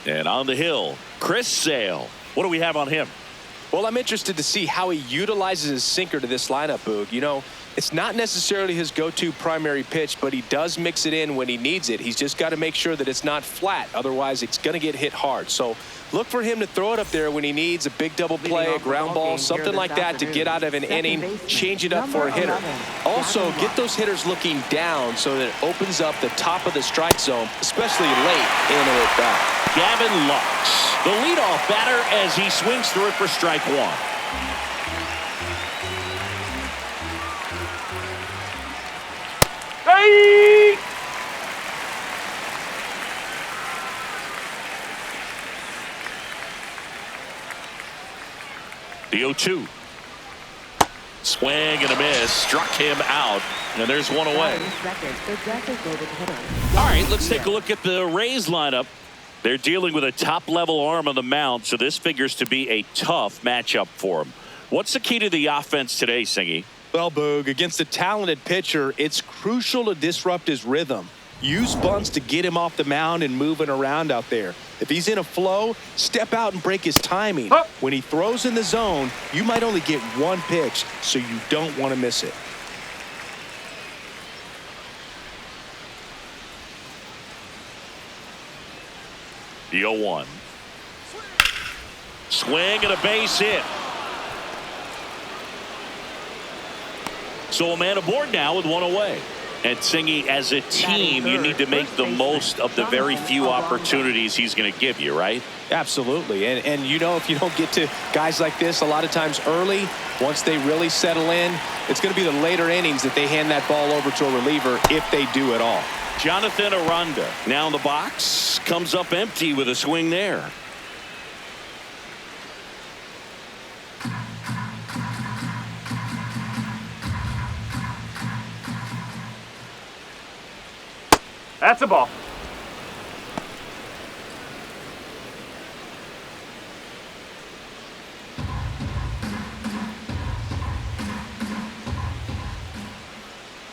And on the hill, Chris Sale. What do we have on him? Well, I'm interested to see how he utilizes his sinker to this lineup, Boog. You know, it's not necessarily his go-to primary pitch, but he does mix it in when he needs it. He's just got to make sure that it's not flat. Otherwise, it's going to get hit hard. So look for him to throw it up there when he needs a big double play, a ground ball, something like that to get out of an inning, change it up for a hitter. Also, get those hitters looking down so that it opens up the top of the strike zone, especially late in an at-bat. Gavin Lux, the leadoff batter, as he swings through it for strike one. Hey! The 0-2. Swing and a miss. Struck him out. And there's one away. All right, let's take a look at the Rays lineup. They're dealing with a top-level arm on the mound, so this figures to be a tough matchup for them. What's the key to the offense today, Singy? Well, Boog, against a talented pitcher, it's crucial to disrupt his rhythm. Use bunts to get him off the mound and moving around out there. If he's in a flow, step out and break his timing. When he throws in the zone, you might only get one pitch, so you don't want to miss it. The 0-1. Swing and a base hit. So a man aboard now with one away. And Singy, as a team, you need to make the most of the very few opportunities he's going to give you, right? Absolutely. And you know, if you don't get to guys like this a lot of times early, once they really settle in, it's going to be the later innings that they hand that ball over to a reliever, if they do at all. Jonathan Aranda now in the box, comes up empty with a swing there. That's a ball.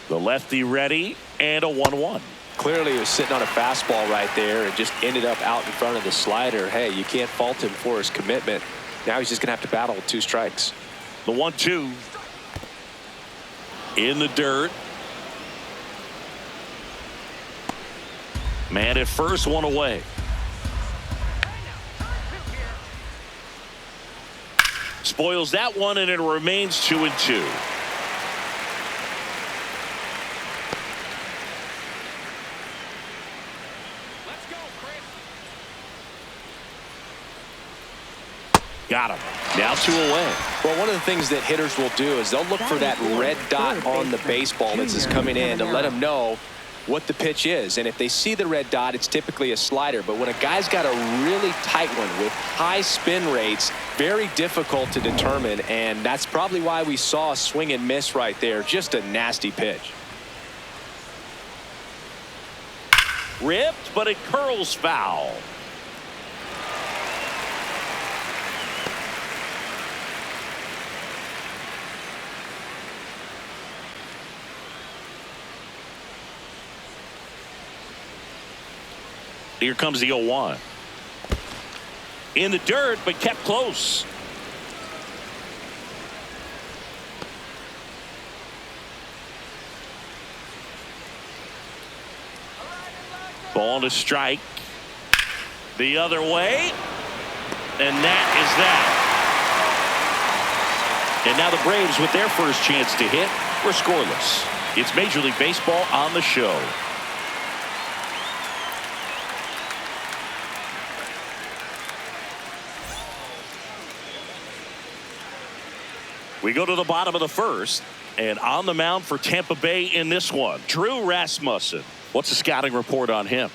The lefty ready, and a 1-1. Clearly he was sitting on a fastball right there and just ended up out in front of the slider. Hey, you can't fault him for his commitment. Now he's just going to have to battle with 2 strikes. The 1-2. In the dirt. Man at first, one away. Spoils that one, and it remains 2-2. Got him. Now 2 away. Well, one of the things that hitters will do is they'll look for that red dot on the baseball that's just coming in to let them know what the pitch is. And if they see the red dot, it's typically a slider. But when a guy's got a really tight one with high spin rates, very difficult to determine. And that's probably why we saw a swing and miss right there. Just a nasty pitch. Ripped, but it curls foul. Here comes the 0-1. In the dirt, but kept close. Ball to strike. The other way. And that is that. And now the Braves, with their first chance to hit, were scoreless. It's Major League Baseball on the show. We go to the bottom of the first, and on the mound for Tampa Bay in this one, Drew Rasmussen. What's the scouting report on him?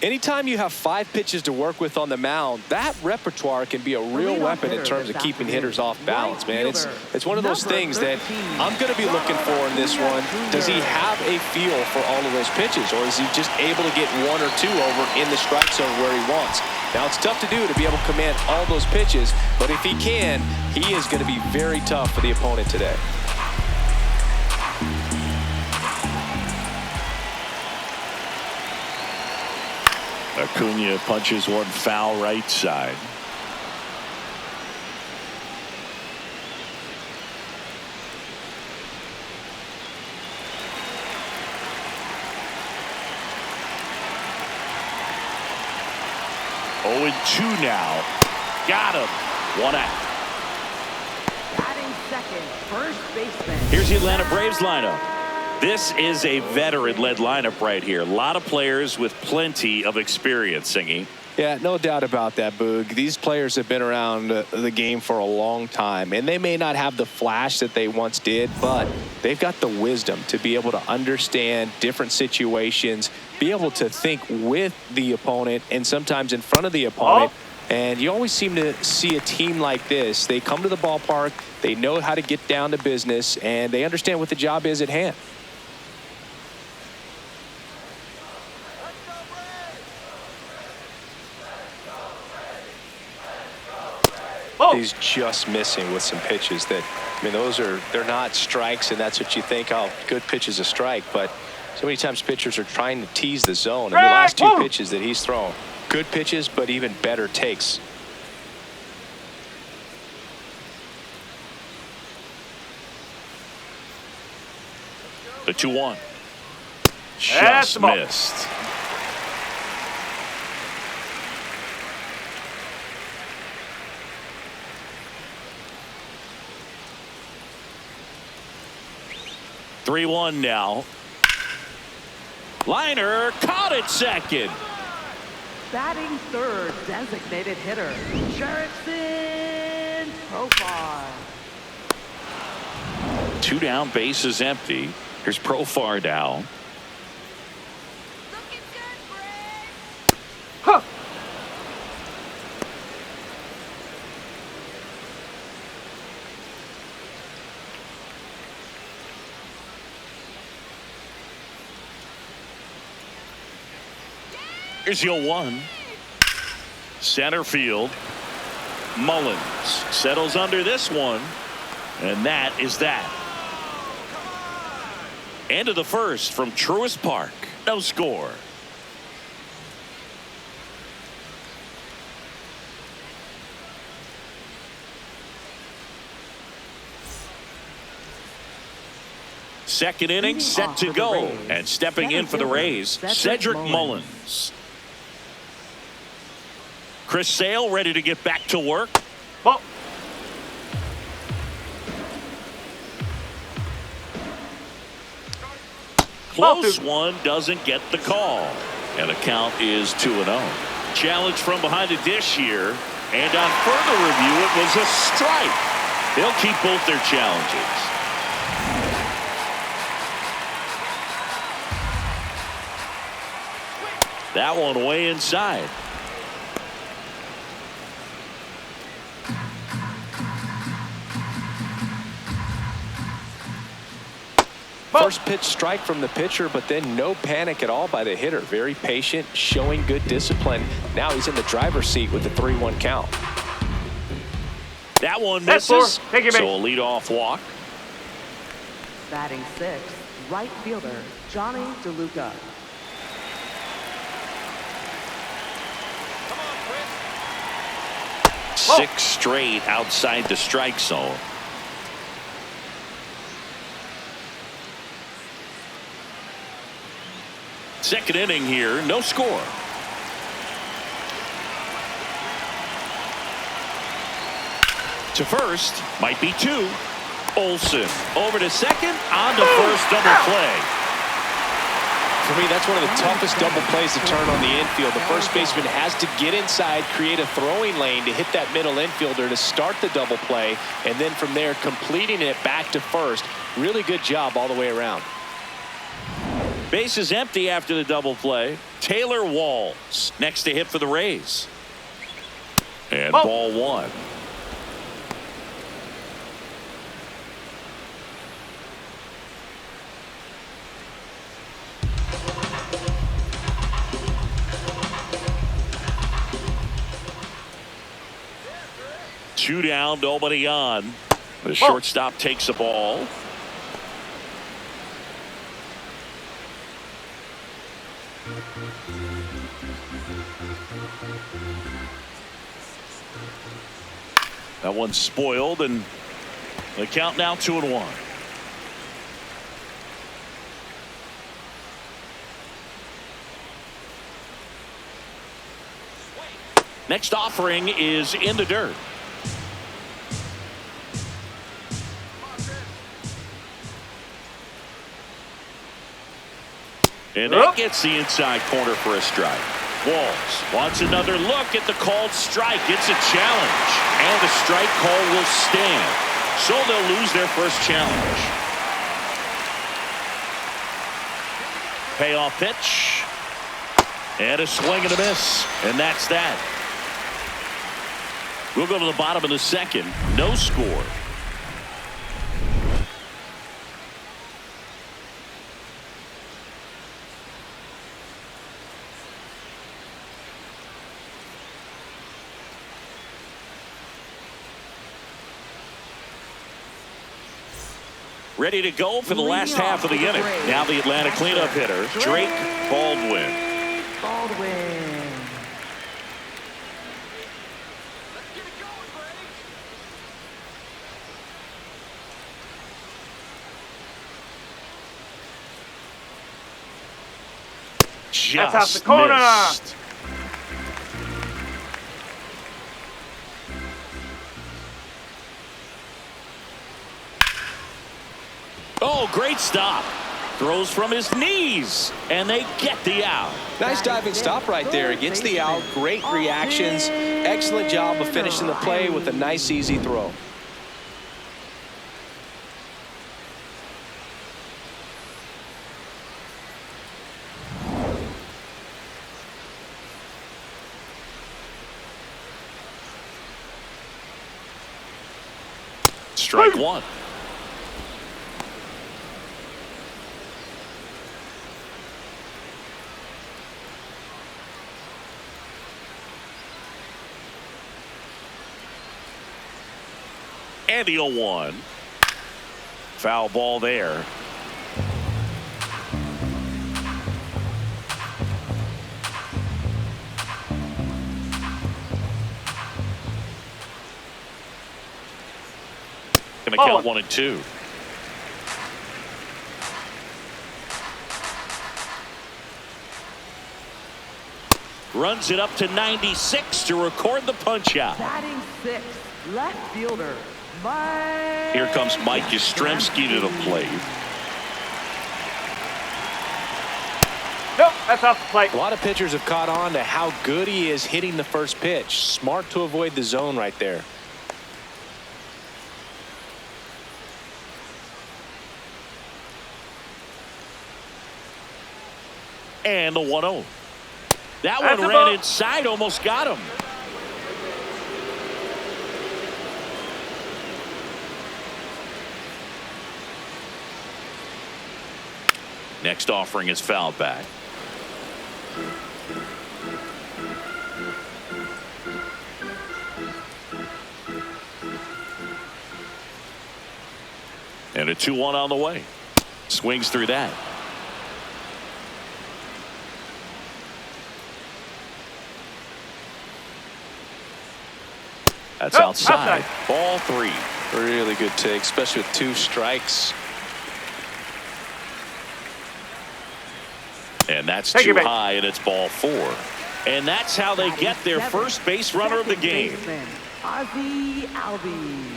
Anytime you have 5 pitches to work with on the mound, that repertoire can be a real weapon in terms of keeping hitters off balance, man. It's one of those things that I'm going to be looking for in this one. Does he have a feel for all of those pitches, or is he just able to get 1 or 2 over in the strike zone where he wants? Now, it's tough to do to be able to command all those pitches, but if he can, he is going to be very tough for the opponent today. Acuna punches one foul right side. Oh, and 2 now. Got him. 1 out. Batting second, first baseman. Here's the Atlanta Braves lineup. This is a veteran-led lineup right here. A lot of players with plenty of experience, Singy. Yeah, no doubt about that, Boog. These players have been around the game for a long time, and they may not have the flash that they once did, but they've got the wisdom to be able to understand different situations, be able to think with the opponent and sometimes in front of the opponent. And you always seem to see a team like this. They come to the ballpark, they know how to get down to business, and they understand what the job is at hand. He's just missing with some pitches that, I mean, they're not strikes, and that's what you think, oh, good pitch is a strike. But so many times pitchers are trying to tease the zone. And the last 2 pitches that he's thrown, good pitches, but even better takes. The 2-1. Just missed. Three-1 now. Liner caught it second. Batting third, designated hitter, Jerickson Profar. 2 down, bases empty. Here's Profar down. Huh. Here's your 1. Center field. Mullins settles under this one. And that is that. End of the first from Truist Park. No score. Second inning set to go. And stepping in for the Rays, Cedric Mullins. Chris Sale ready to get back to work. Ball. Close one, doesn't get the call. And the count is 2-0. Challenge from behind the dish here. And on further review, it was a strike. They'll keep both their challenges. That one way inside. First pitch strike from the pitcher, but then no panic at all by the hitter. Very patient, showing good discipline. Now he's in the driver's seat with the 3-1 count. That one misses. Take it, so a leadoff walk. Batting sixth, right fielder, Johnny DeLuca. Six straight outside the strike zone. Second inning here, no score. To first, might be 2. Olsen over to second, on to first, double play. For me, that's one of the toughest double plays to turn on the infield. The first baseman has to get inside, create a throwing lane to hit that middle infielder to start the double play, and then from there completing it back to first. Really good job all the way around. Base is empty after the double play. Taylor Walls next to hit for the Rays. And ball 1. Two down, nobody on. The shortstop takes the ball. That one's spoiled, and the count now 2-1. Next offering is in the dirt. And that gets the inside corner for a strike. Walls wants another look at the called strike. It's a challenge, and the strike call will stand. So they'll lose their first challenge. Payoff pitch. And a swing and a miss. And that's that. We'll go to the bottom of the second. No score. Ready to go for the last half of the inning. Now the Atlanta cleanup hitter, Drake Baldwin. That's off the corner. Missed. Oh, great stop. Throws from his knees, and they get the out. Nice diving stop right there. Gets the out. Great reactions. Excellent job of finishing the play with a nice, easy throw. Strike one. And the 0-1. Foul ball there. Gonna count 1 and 2. Runs it up to 96 to record the punch out. Batting 6, left fielder. Here comes Mike Yastrzemski to the plate. Nope, that's off the plate. A lot of pitchers have caught on to how good he is hitting the first pitch. Smart to avoid the zone right there. And the 1-0. That one ran inside, almost got him. Next offering is fouled back. And a 2-1 on the way. Swings through that. That's outside. Ball 3. Really good take, especially with 2 strikes. And that's too high, and it's ball 4. And that's how they get their first base runner of the game. Ozzie Albies.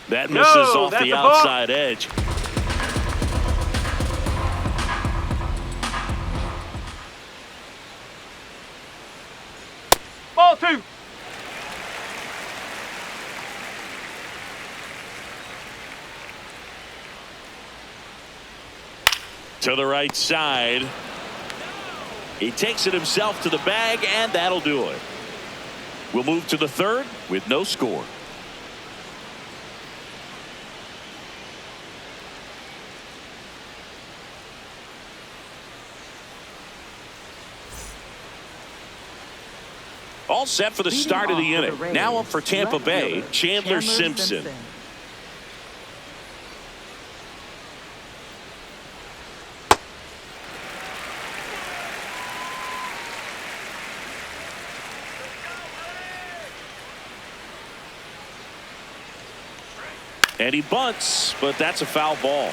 That misses off the outside edge. Ball 2. To the right side. He takes it himself to the bag, and that'll do it. We'll move to the third with no score. All set for the start of the inning. Now up for Tampa Bay, Chandler Simpson. And he bunts, but that's a foul ball.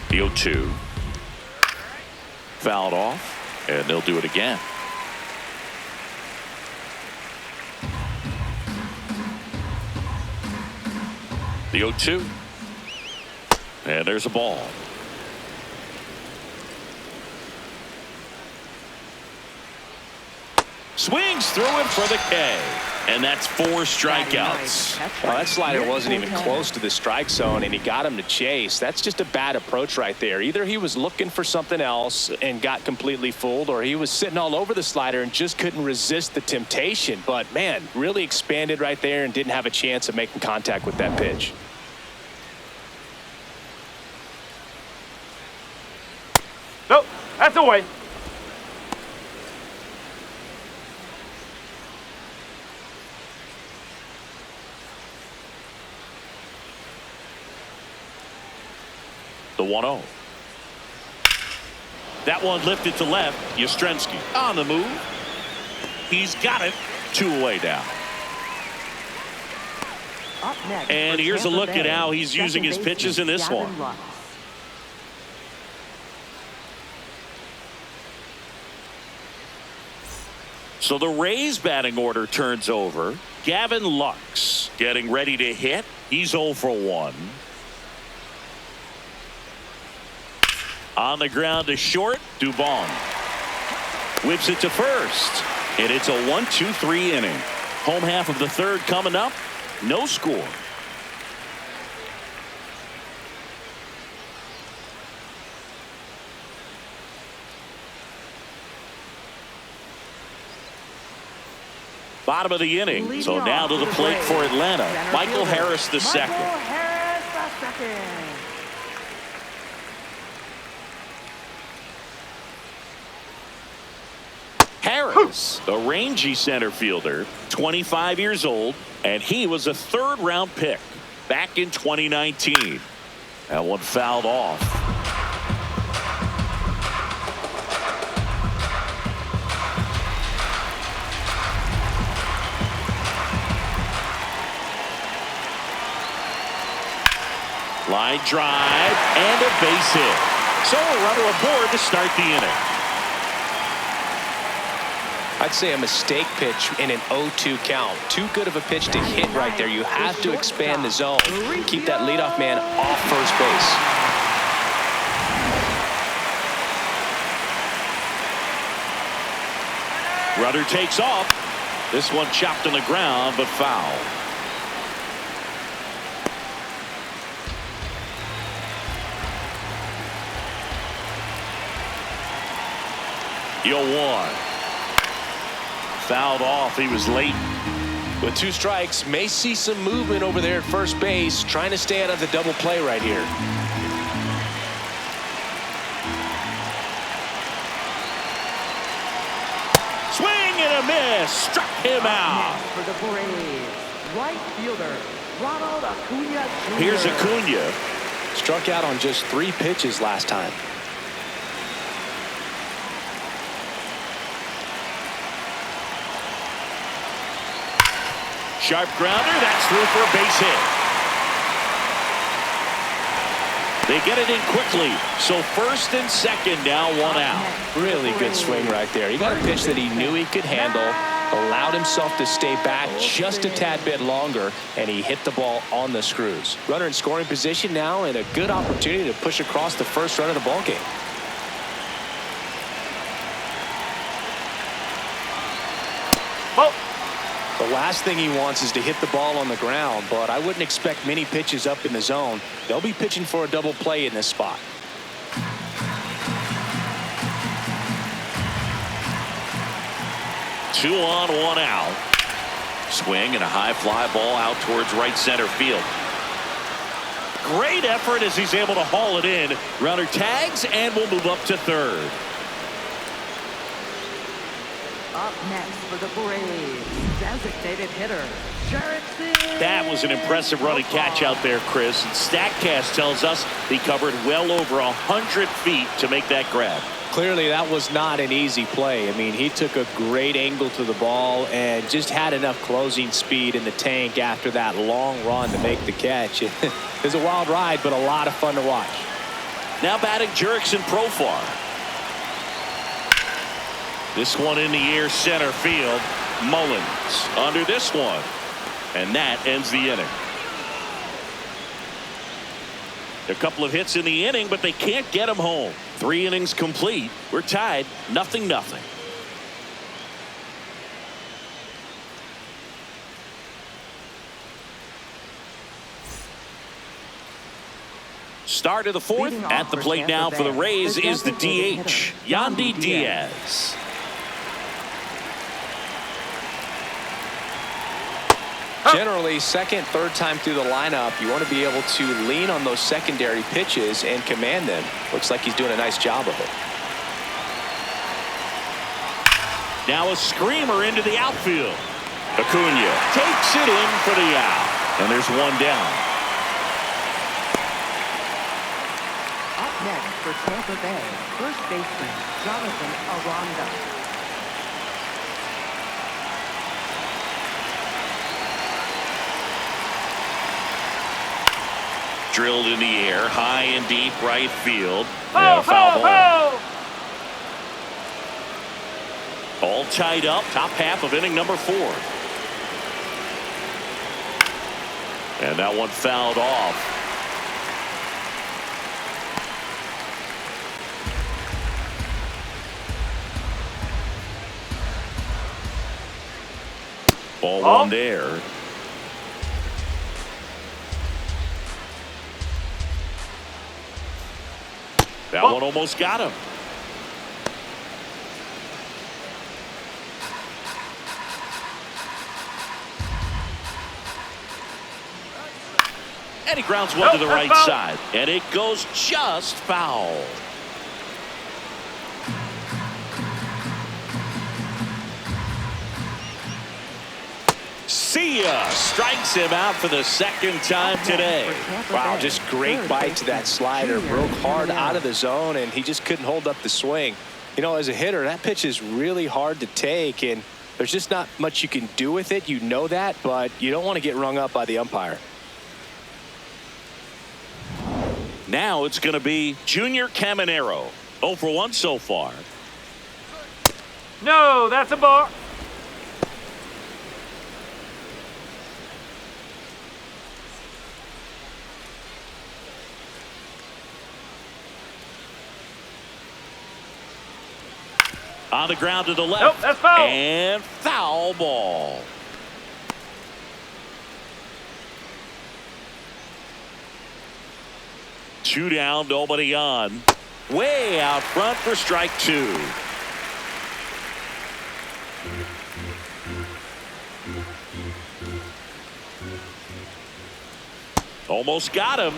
The 0-2. Fouled off, and they'll do it again. The 0-2. And there's a ball. Swings through him for the K. And that's 4 strikeouts. Well, that slider wasn't even close to the strike zone, and he got him to chase. That's just a bad approach right there. Either he was looking for something else and got completely fooled, or he was sitting all over the slider and just couldn't resist the temptation. But, man, really expanded right there and didn't have a chance of making contact with that pitch. Nope, that's away. The 1-0. That one lifted to left. Yastrzemski on the move. He's got it. 2 away now. And here's a look at how he's using his pitches in this one. So the Rays batting order turns over. Gavin Lux getting ready to hit. He's 0 for 1. On the ground to short, Dubon whips it to first, and it's a 1-2-3 inning. Home half of the third coming up. No score. Bottom of the inning. So now to the plate for Atlanta. Michael Harris the second. Harris, the rangy center fielder, 25 years old, and he was a 3rd-round pick back in 2019. That one fouled off. Line drive and a base hit. So a runner aboard to start the inning. I'd say a mistake pitch in an 0-2 count. Too good of a pitch to hit right there. You have to expand the zone. Keep that leadoff man off first base. Runner takes off. This one chopped on the ground, but foul. The 0-1. Fouled off. He was late. With 2 strikes, may see some movement over there at first base, trying to stay out of the double play right here. Swing and a miss. Struck him out. For the Braves, right fielder, Ronald Acuna Jr. Here's Acuna. Struck out on just 3 pitches last time. Sharp grounder. That's through for a base hit. They get it in quickly. So first and second now, 1 out. Really good swing right there. He got a pitch that he knew he could handle, allowed himself to stay back just a tad bit longer, and he hit the ball on the screws. Runner in scoring position now, and a good opportunity to push across the first run of the ballgame. The last thing he wants is to hit the ball on the ground, but I wouldn't expect many pitches up in the zone. They'll be pitching for a double play in this spot. Two on, 1 out. Swing and a high fly ball out towards right center field. Great effort as he's able to haul it in. Runner tags and will move up to third. Up next for the Braves, designated hitter, Jaredson. That was an impressive running catch out there, Chris. And StatCast tells us he covered well over 100 feet to make that grab. Clearly, that was not an easy play. I mean, he took a great angle to the ball and just had enough closing speed in the tank after that long run to make the catch. It was a wild ride, but a lot of fun to watch. Now batting Jurickson Profar. This one in the air center field. Mullins under this one. And that ends the inning. A couple of hits in the inning, but they can't get him home. 3 innings complete. We're tied 0-0. Start of the 4th. At the plate now for the Rays is the DH, Yandy Diaz. Generally, second, third time through the lineup, you want to be able to lean on those secondary pitches and command them. Looks like he's doing a nice job of it. Now a screamer into the outfield. Acuna takes it in for the out. And there's one down. Up next for Tampa Bay, first baseman, Jonathan Aranda. Drilled in the air, high and deep right field. And a foul ball. All tied up, top half of inning number 4. And that one fouled off. Ball one there. That one almost got him. And he grounds one to the right side. And it goes just foul. See ya. Strikes him out for the second time today. Wow, just great bite to that slider. Broke hard out of the zone, and he just couldn't hold up the swing. You know, as a hitter, that pitch is really hard to take, and there's just not much you can do with it. You know that, but you don't want to get rung up by the umpire. Now it's going to be Junior Caminero. 0 for 1 so far. No, that's a ball. On the ground to the left. Nope, that's foul. And foul ball. Two down, nobody on. Way out front for strike 2. Almost got him.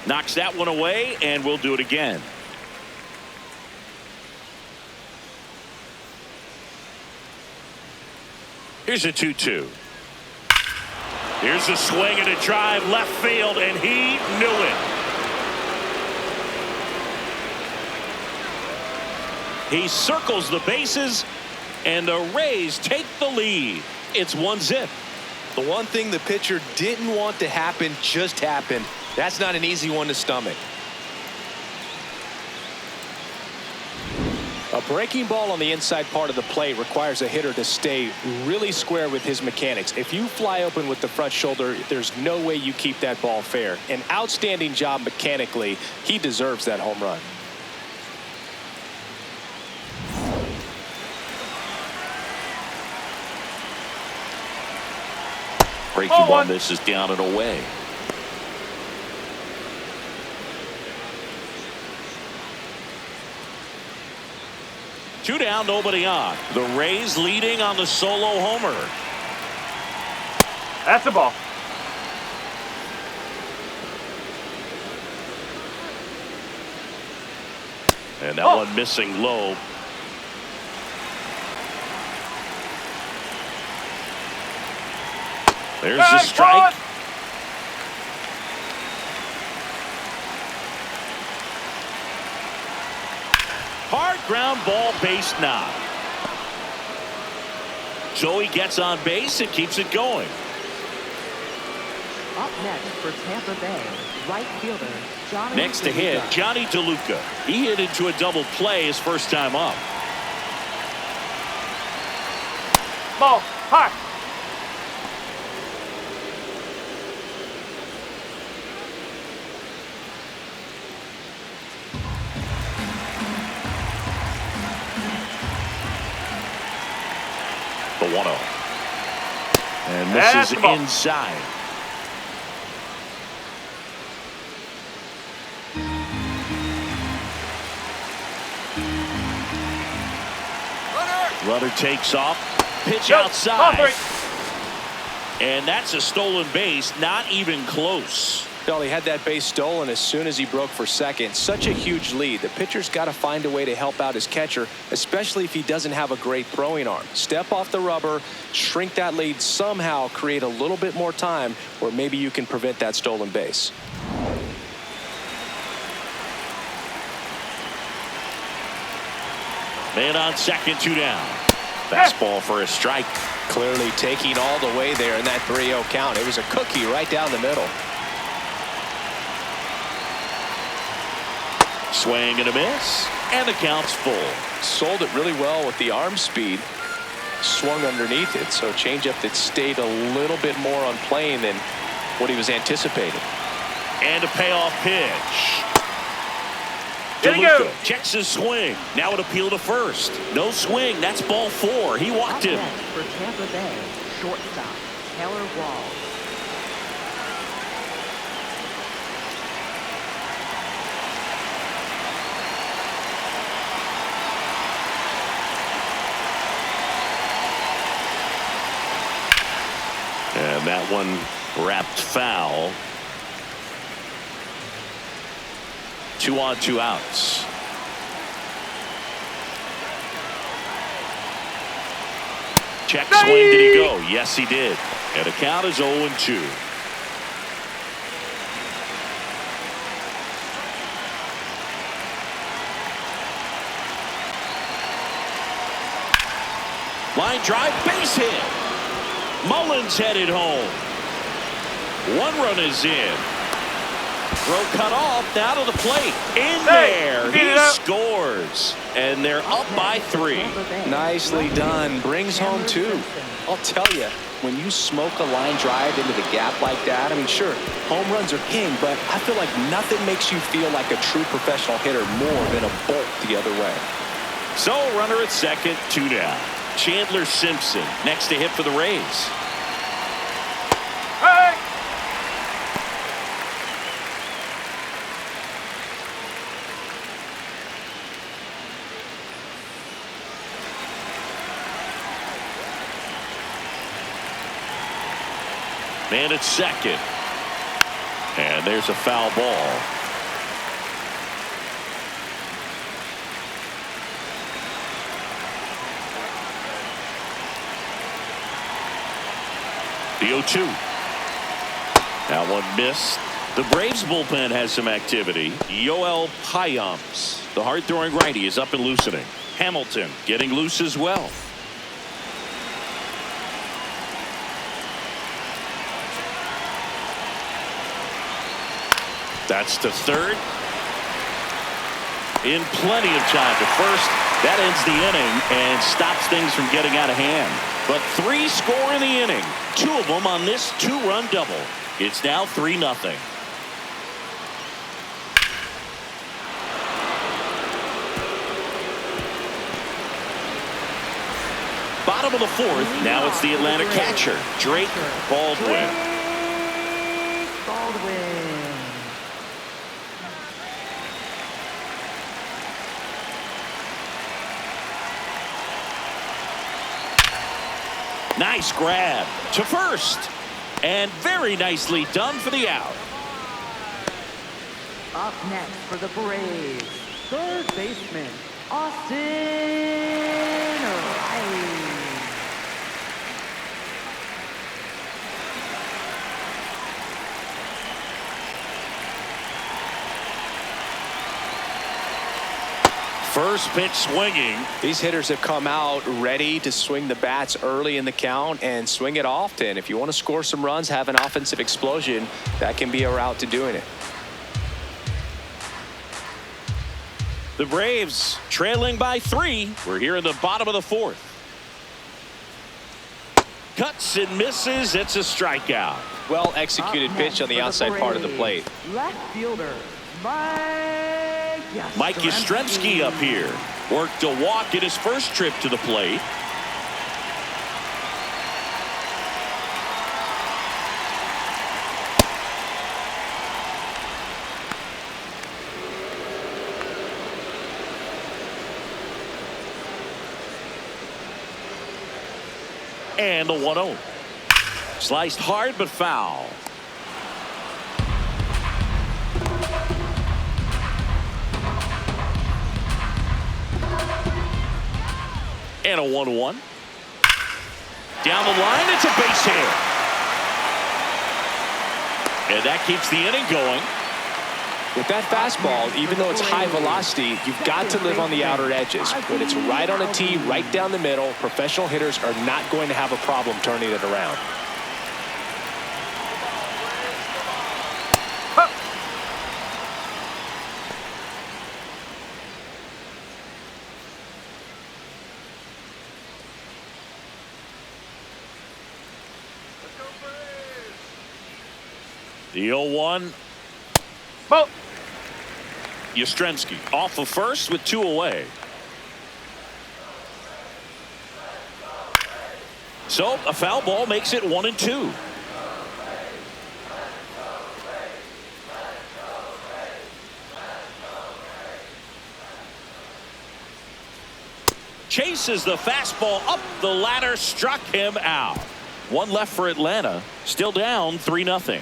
Knocks that one away, and we'll do it again. Here's a 2-2. Here's a swing and a drive left field, and he knew it. He circles the bases, and the Rays take the lead. It's 1-0. The one thing the pitcher didn't want to happen just happened. That's not an easy one to stomach. A breaking ball on the inside part of the plate requires a hitter to stay really square with his mechanics. If you fly open with the front shoulder, there's no way you keep that ball fair. An outstanding job mechanically. He deserves that home run. Breaking one. This is down and away. Two down, nobody on. The Rays leading on the solo homer. That's a ball. And that one missing low. There's the strike. Hard ground ball, base knock. So he gets on base and keeps it going. Up next for Tampa Bay, right fielder Johnny Next to hit, DeLuca. Johnny DeLuca. He hit into a double play his first time up. Ball, high. The 1-0. And this is inside. Runner takes off. Pitch outside. And that's a stolen base. Not even close. Well, he had that base stolen as soon as he broke for second. Such a huge lead. The pitcher's got to find a way to help out his catcher, especially if he doesn't have a great throwing arm. Step off the rubber, shrink that lead somehow, create a little bit more time where maybe you can prevent that stolen base. Man on second, 2 down. Fastball for a strike. Clearly taking all the way there in that 3-0 count. It was a cookie right down the middle. Swing and a miss, and the count's full. Sold it really well with the arm speed. Swung underneath it, so changeup that stayed a little bit more on plane than what he was anticipating. And a payoff pitch. There you go. DeLuca checks his swing. Now an appeal to first. No swing. That's ball 4. He walked Up him. next for Tampa Bay, shortstop Taylor Wall. And that one wrapped foul. 2 on, 2 outs. Check swing. Did he go? Yes, he did. And the count is 0-2. Line drive, base hit. Mullins headed home. 1 run is in. Throw cut off, now to the plate. In there, he scores. And they're up by 3. Nicely done. Brings home 2. I'll tell you, when you smoke a line drive into the gap like that, I mean, sure, home runs are king, but I feel like nothing makes you feel like a true professional hitter more than a bolt the other way. So runner at second, 2 down. Chandler Simpson next to hit for the Rays. Hey! Man at second. And there's a foul ball. The 0-2. That one missed. The Braves bullpen has some activity. Yoel Payams, the hard-throwing righty, is up and loosening. Hamilton getting loose as well. That's to third. In plenty of time to first. That ends the inning and stops things from getting out of hand. But 3 score in the inning. 2 of them on this 2-run double. It's now 3-0. Bottom of the 4th. Now it's the Atlanta catcher, Drake Baldwin. Nice grab to first. And very nicely done for the out. Up next for the Braves, third baseman, Austin Riley. First pitch swinging. These hitters have come out ready to swing the bats early in the count and swing it often. If you want to score some runs, have an offensive explosion, that can be a route to doing it. The Braves trailing by 3. We're here in the bottom of the 4th. Cuts and misses. It's a strikeout. Well executed pitch on the outside part of the plate. Left fielder, Mike Yastrzemski up here. Worked a walk in his first trip to the plate. And the 1-0. Sliced hard but foul. And a 1-1. Down the line, it's a base hit. And that keeps the inning going. With that fastball, even though it's high velocity, you've got to live on the outer edges. When it's right on a tee, right down the middle, professional hitters are not going to have a problem turning it around. The 0-1. Ball. Yastrzemski off of first with 2 away. So a foul ball makes it 1-2. Chases the fastball up the ladder, struck him out. One left for Atlanta, still down 3-0.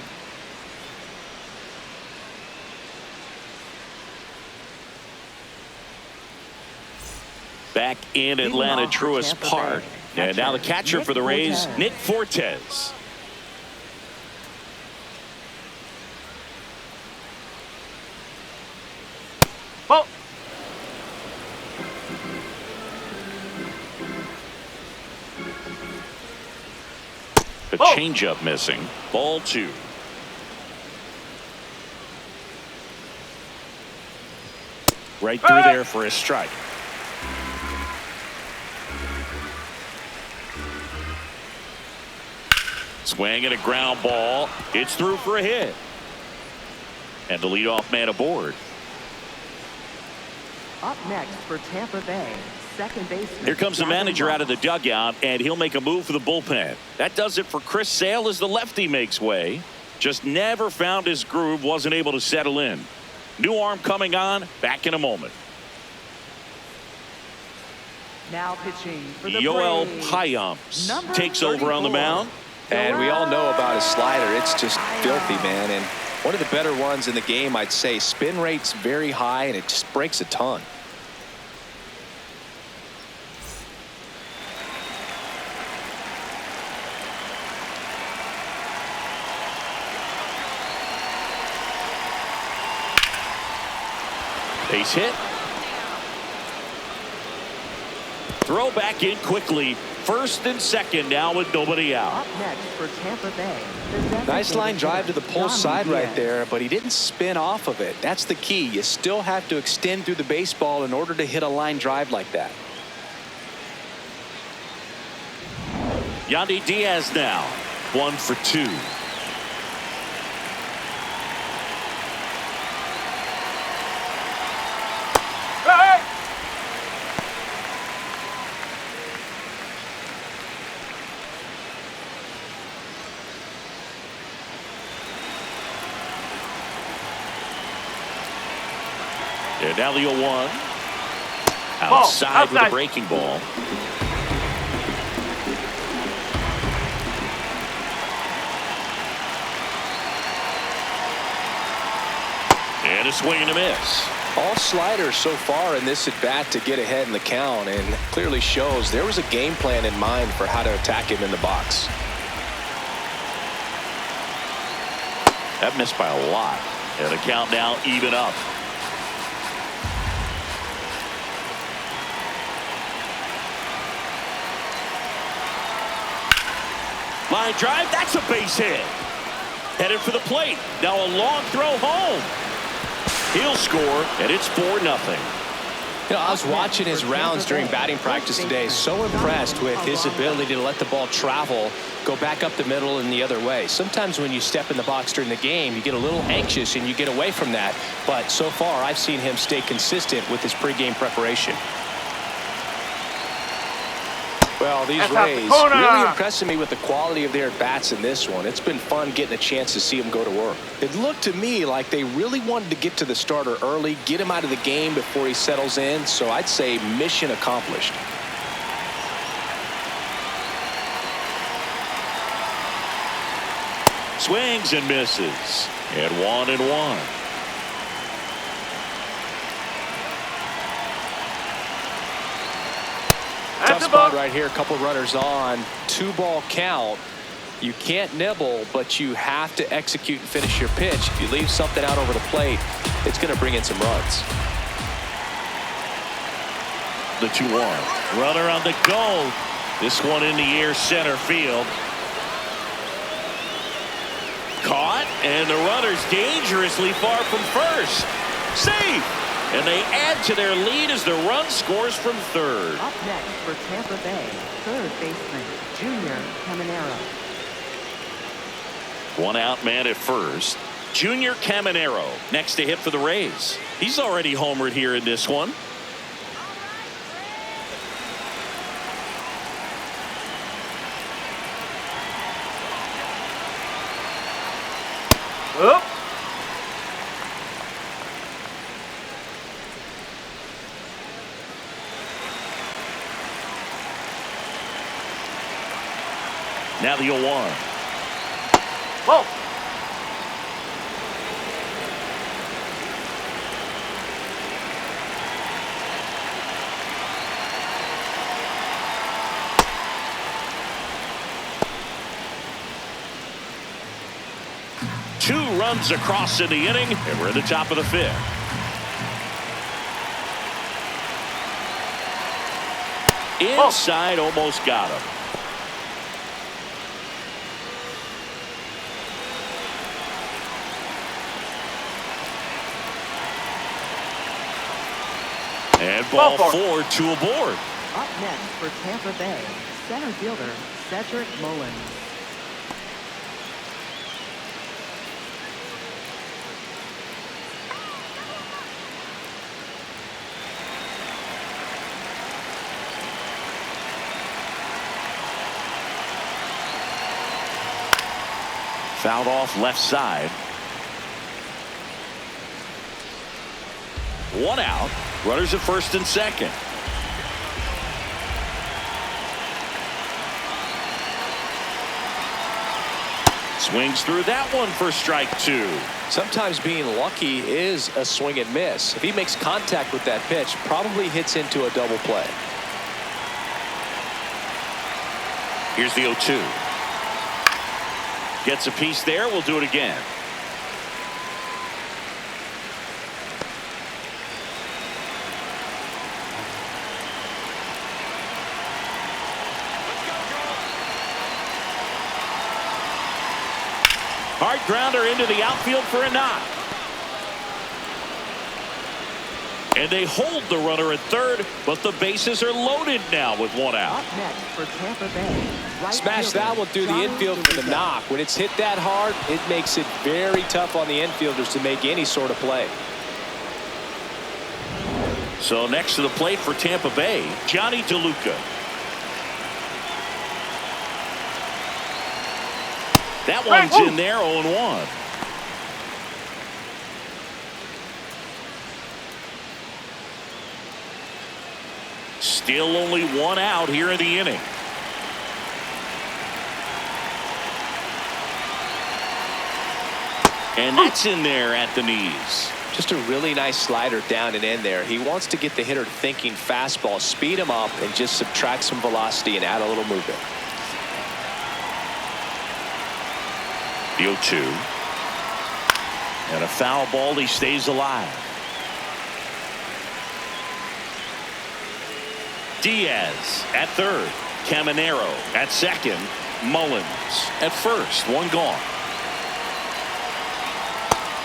Back in Atlanta, Truist Park. And now the catcher for the Rays, Nick Fortes. Ball. A changeup missing. Ball 2. Right through there for a strike. Swing and a ground ball. It's through for a hit. And the leadoff man aboard. Up next for Tampa Bay, second baseman. Here comes the manager out of the dugout, and he'll make a move for the bullpen. That does it for Chris Sale as the lefty makes way. Just never found his groove, wasn't able to settle in. New arm coming on, back in a moment. Now pitching for the Yoel Braves, Payamps takes over on the 34. mound. And we all know about his slider. It's just filthy, man. And one of the better ones in the game, I'd say. Spin rate's very high, and it just breaks a ton. Base hit. Throw back in quickly. First and second now with nobody out. Up next for Tampa Bay. Nice line drive to the pull side Diaz. right there, but he didn't spin off of it. That's the key. You still have to extend through the baseball in order to hit a line drive like that. Yandy Diaz now 1 for 2. Hey! And now the 0-1. Outside with a breaking ball. And a swing and a miss. All sliders so far in this at-bat to get ahead in the count, and clearly shows there was a game plan in mind for how to attack him in the box. That missed by a lot. And the count now even up. Line drive, that's a base hit. Headed for the plate. Now a long throw home. He'll score, and it's 4-0. You know, I was watching his rounds during batting practice today. So impressed with his ability to let the ball travel, go back up the middle and the other way. Sometimes when you step in the box during the game, you get a little anxious and you get away from that. But so far, I've seen him stay consistent with his pregame preparation. Well, these Rays really impressing me with the quality of their at-bats in this one. It's been fun getting a chance to see them go to work. It looked to me like they really wanted to get to the starter early, get him out of the game before he settles in. So I'd say mission accomplished. Swings and misses. And 1-1. Tough spot right here. A couple runners on. 2-ball count. You can't nibble, but you have to execute and finish your pitch. If you leave something out over the plate, it's going to bring in some runs. The 2-1. Runner on the go. This one in the air, center field. Caught, and the runner's dangerously far from first. Safe! And they add to their lead as the run scores from third. Up next for Tampa Bay, third baseman, Junior Caminero. One out man at first. Junior Caminero next to hit for the Rays. He's already homered here in this one. Up. Now the 0-1. Whoa. Two runs across in the inning, and we're at the top of the 5th. Inside, almost got him. And ball 4, 2 aboard. Up next for Tampa Bay, center fielder, Cedric Mullins. Fouled off left side. 1 out. Runners at first and second. Swings through that one for strike 2. Sometimes being lucky is a swing and miss. If he makes contact with that pitch, probably hits into a double play. Here's the 0-2. Gets a piece there. We'll do it again. Hard grounder into the outfield for a knock. And they hold the runner at third, but the bases are loaded now with 1 out. Up next for Tampa Bay, right Smash fielder, that one through the John infield for the Lewis. knock. When it's hit that hard, it makes it very tough on the infielders to make any sort of play. So next to the plate for Tampa Bay, Johnny DeLuca. That one's in there, 0-1. Still only 1 out here in the inning. And that's in there at the knees. Just a really nice slider down and in there. He wants to get the hitter thinking fastball, speed him up, and just subtract some velocity and add a little movement. The 0-2. And a foul ball. He stays alive. Diaz at third. Caminero at second. Mullins at first. One gone.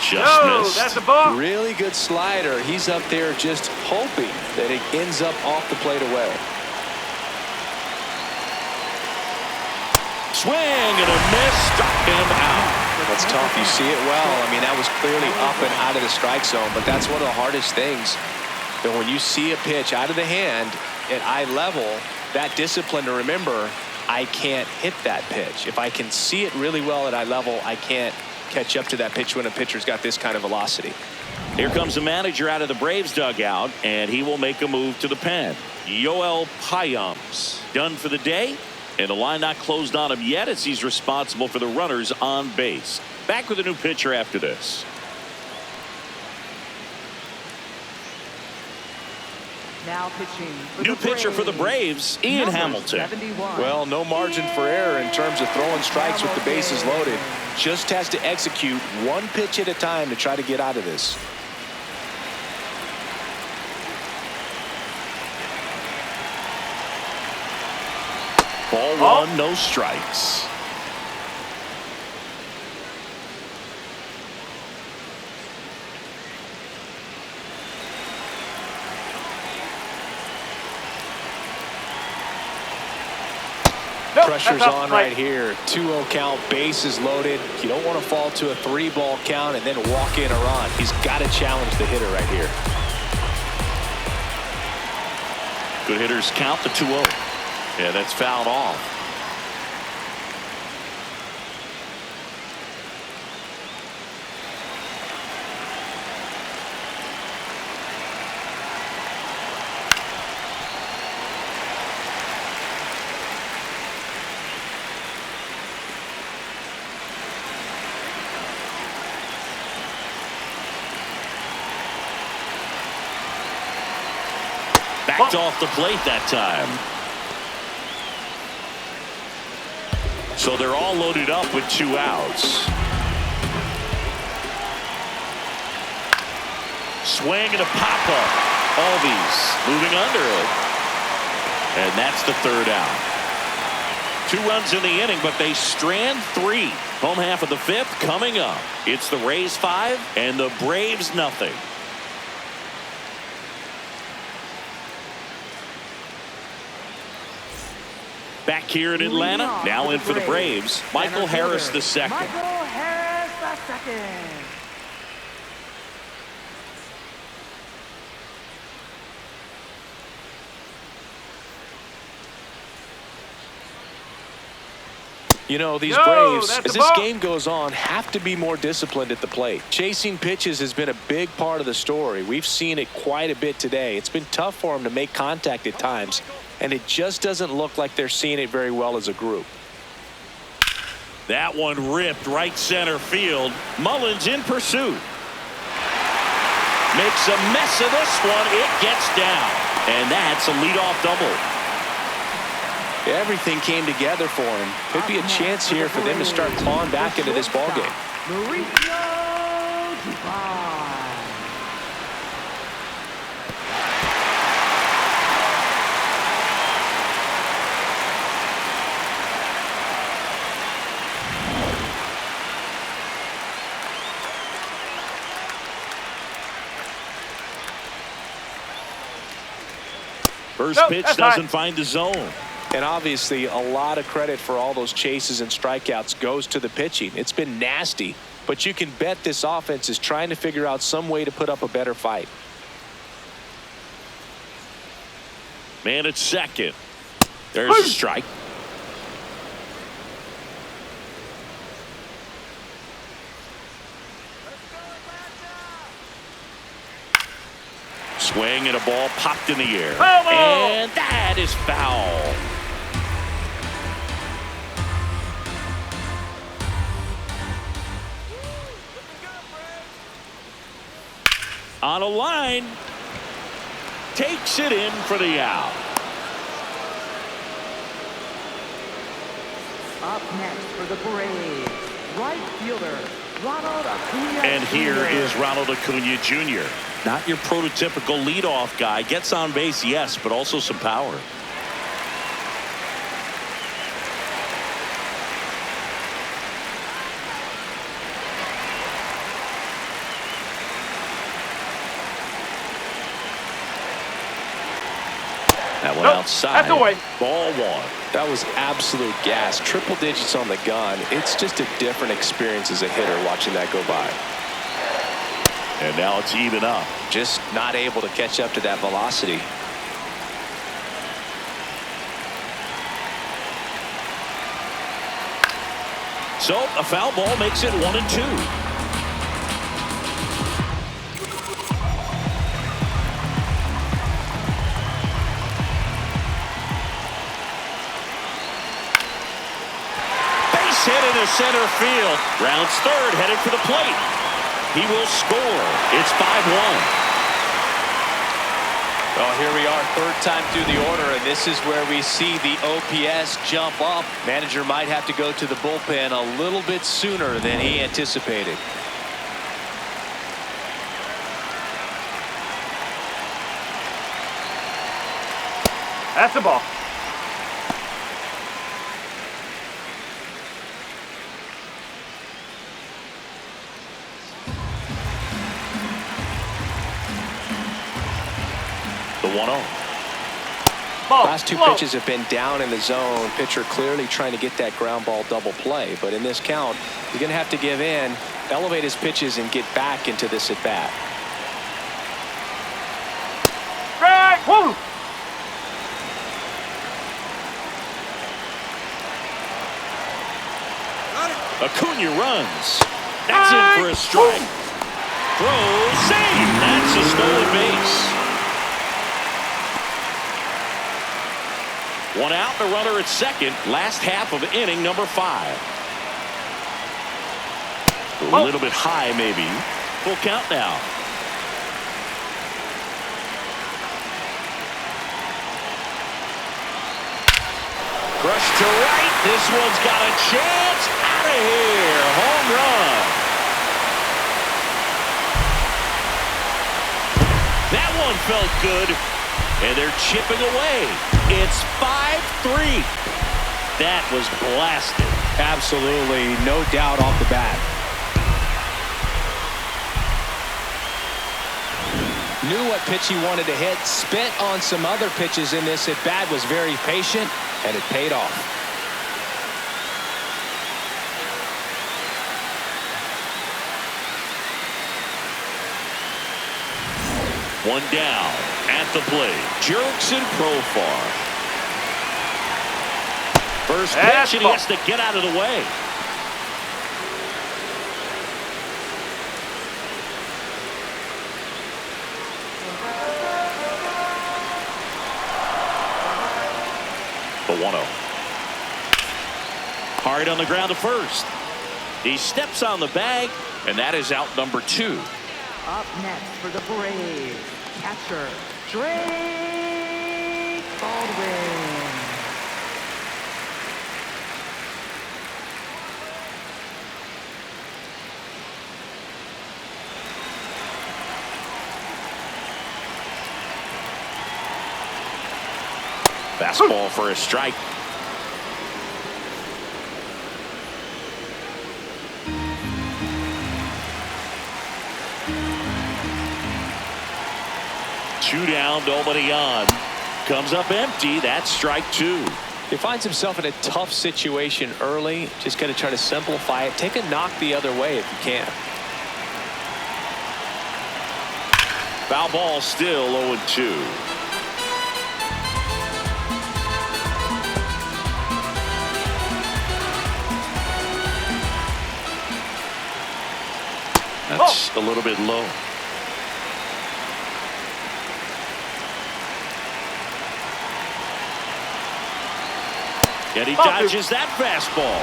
Just missed. That's a ball. Really good slider. He's up there just hoping that it ends up off the plate away. Swing and a miss. Struck him out. That's tough. You see it well. I mean, that was clearly up and out of the strike zone, but that's one of the hardest things. That when you see a pitch out of the hand at eye level, that discipline to remember, I can't hit that pitch. If I can see it really well at eye level, I can't catch up to that pitch when a pitcher's got this kind of velocity. Here comes the manager out of the Braves dugout, and he will make a move to the pen. Yoel Payams done for the day, and the line not closed on him yet as he's responsible for the runners on base. Back with a new pitcher after this. Now pitching for New the pitcher for the Braves, Ian Number Hamilton. 71. Well, no margin for error in terms of throwing strikes with the bases loaded. Just has to execute one pitch at a time to try to get out of this. Ball one, no strikes. Pressure's on right here. 2-0 count, bases loaded. You don't want to fall to a 3-ball count and then walk in a run. He's got to challenge the hitter right here. Good hitters count the 2-0. Yeah, that's fouled off. Backed off the plate that time. So they're all loaded up with 2 outs. Swing and a pop-up. Albies moving under it. And that's the 3rd out. 2 runs in the inning, but they strand 3. Home half of the 5th coming up. It's the Rays 5 and the Braves nothing. Back here in Atlanta, now in for the Braves, Michael Harris II. Michael Harris II. You know, these No, Braves, that's as a this ball. game goes on, have to be more disciplined at the plate. Chasing pitches has been a big part of the story. We've seen it quite a bit today. It's been tough for them to make contact at times, and it just doesn't look like they're seeing it very well as a group. That one ripped right center field. Mullins in pursuit. Makes a mess of this one. It gets down. And that's a leadoff double. Everything came together for him. Could be a chance here for them to start clawing back into this ballgame. Mauricio Dubon. First pitch doesn't find the zone. And obviously, a lot of credit for all those chases and strikeouts goes to the pitching. It's been nasty, but you can bet this offense is trying to figure out some way to put up a better fight. Man at second. There's a strike. Swing and a ball popped in the air. And that is foul. On a line. Takes it in for the out. Up next for the Braves, right fielder, Ronald Acuna And here Jr. is Ronald Acuna Jr. Not your prototypical leadoff guy. Gets on base, yes, but also some power. That one outside. That's away. Ball one. That was absolute gas. Triple digits on the gun. It's just a different experience as a hitter watching that go by. And now it's even up. Just not able to catch up to that velocity. So a foul ball makes it 1-2. Hit into center field. Rounds third, headed for the plate. He will score. It's 5-1. Well, here we are, third time through the order, and this is where we see the OPS jump up. Manager might have to go to the bullpen a little bit sooner than he anticipated. That's the ball. The 1-0. Ball. Last two pitches have been down in the zone. Pitcher clearly trying to get that ground ball double play. But in this count, he's going to have to give in, elevate his pitches, and get back into this at bat. Strike. Woo. Acuna runs. That's in for a strike. Throw, save. That's a stolen base. One out, the runner at second. Last half of inning number 5. A little bit high, maybe. Full count now. Crushed to right. This one's got a chance. Out of here. Home run. That one felt good. And they're chipping away. It's 5-3. That was blasted. Absolutely, no doubt off the bat. Knew what pitch he wanted to hit. Spent on some other pitches in this at bat. Was very patient, and it paid off. One down at the plate. Jerks and Profar. First pitch, and he has to get out of the way. The 1-0. Hard on the ground to first. He steps on the bag, and that is out number 2. Up next for the Braves, catcher, Drake Baldwin. Fastball for a strike. Two down, nobody on. Comes up empty. That's strike 2. He finds himself in a tough situation early. Just got to try to simplify it. Take a knock the other way if you can. Foul ball, still 0-2. That's a little bit low. And he dodges that fastball.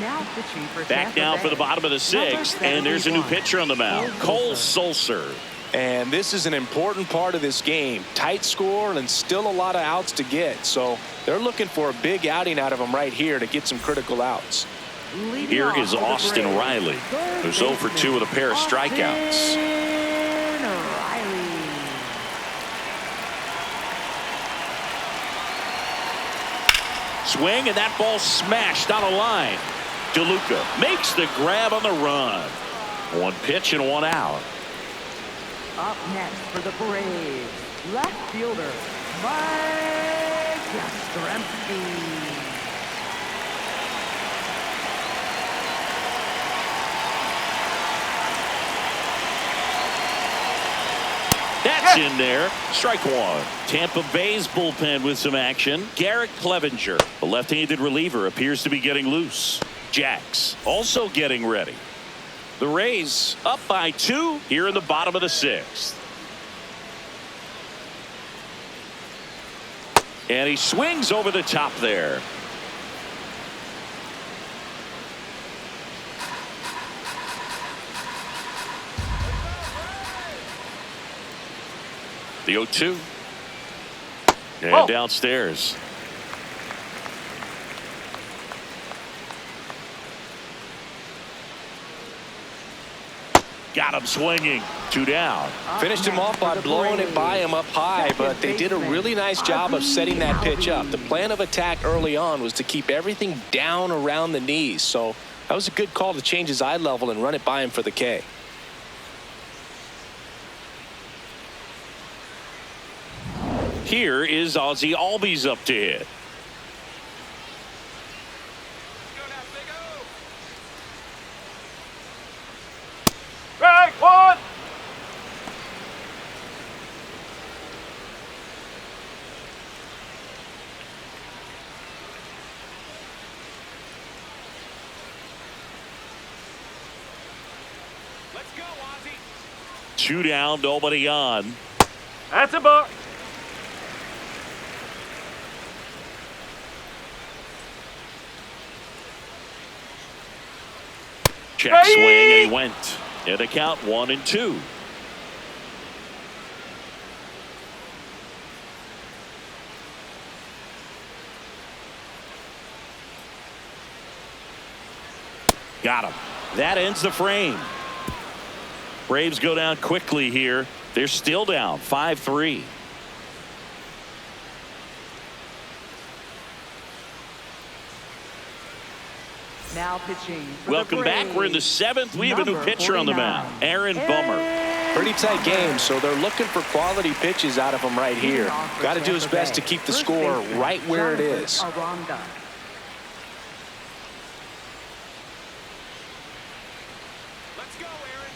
Now pitching for Back Tampa now for the Bay. bottom of the sixth, and there's a new pitcher on the mound, Cole Sulser. And this is an important part of this game. Tight score and still a lot of outs to get. So they're looking for a big outing out of him right here to get some critical outs. Leading Here off is for the Austin Braves, Riley, third who's 0 for 2 with a pair of strikeouts. Austin Riley. Swing, and that ball smashed on a line. DeLuca makes the grab on the run. One pitch and one out. Up next for the Braves, left fielder, Mike Yastrzemski. That's in there. Strike one. Tampa Bay's bullpen with some action. Garrett Clevenger, the left-handed reliever, appears to be getting loose. Jacks also getting ready. The Rays up by 2 here in the bottom of the sixth. And he swings over the top there. The 0-2. And downstairs. Got him swinging. 2 down. Finished him off by blowing it by him up high, but they did a really nice job of setting that pitch up. The plan of attack early on was to keep everything down around the knees. So that was a good call to change his eye level and run it by him for the K. Here is Ozzie Albies up to hit. Strike one. Let's go, Ozzie. 2 down, nobody on. That's a ball. Check swing, and he went. And the count 1-2. Got him. That ends the frame. Braves go down quickly here. They're still down 5-3. Now pitching for Welcome the back. Braves, We're in the 7th. We have a new number pitcher on the 49, mound, Aaron Bummer. Pretty tight game, so they're looking for quality pitches out of him right here. Got to do his best to keep the score right where it is. Aranda. Let's go, Aaron.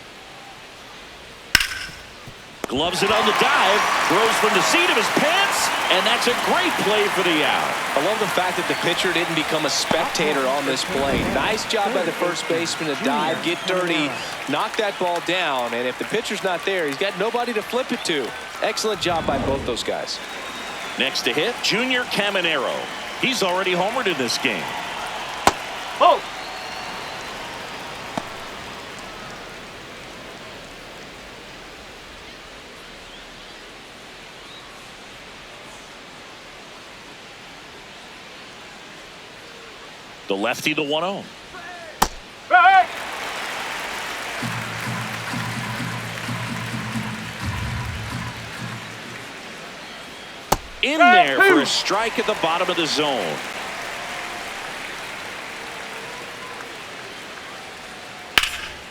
Gloves it on the dive, throws from the seat of his pants, and that's a great play for the out. I love the fact that the pitcher didn't become a spectator on this play. Nice job by the first baseman to dive, get dirty, knock that ball down, and if the pitcher's not there, he's got nobody to flip it to. Excellent job by both those guys. Next to hit, Junior Caminero. He's already homered in this game. Oh. The lefty, the 1-0. Strike. In there for a strike at the bottom of the zone.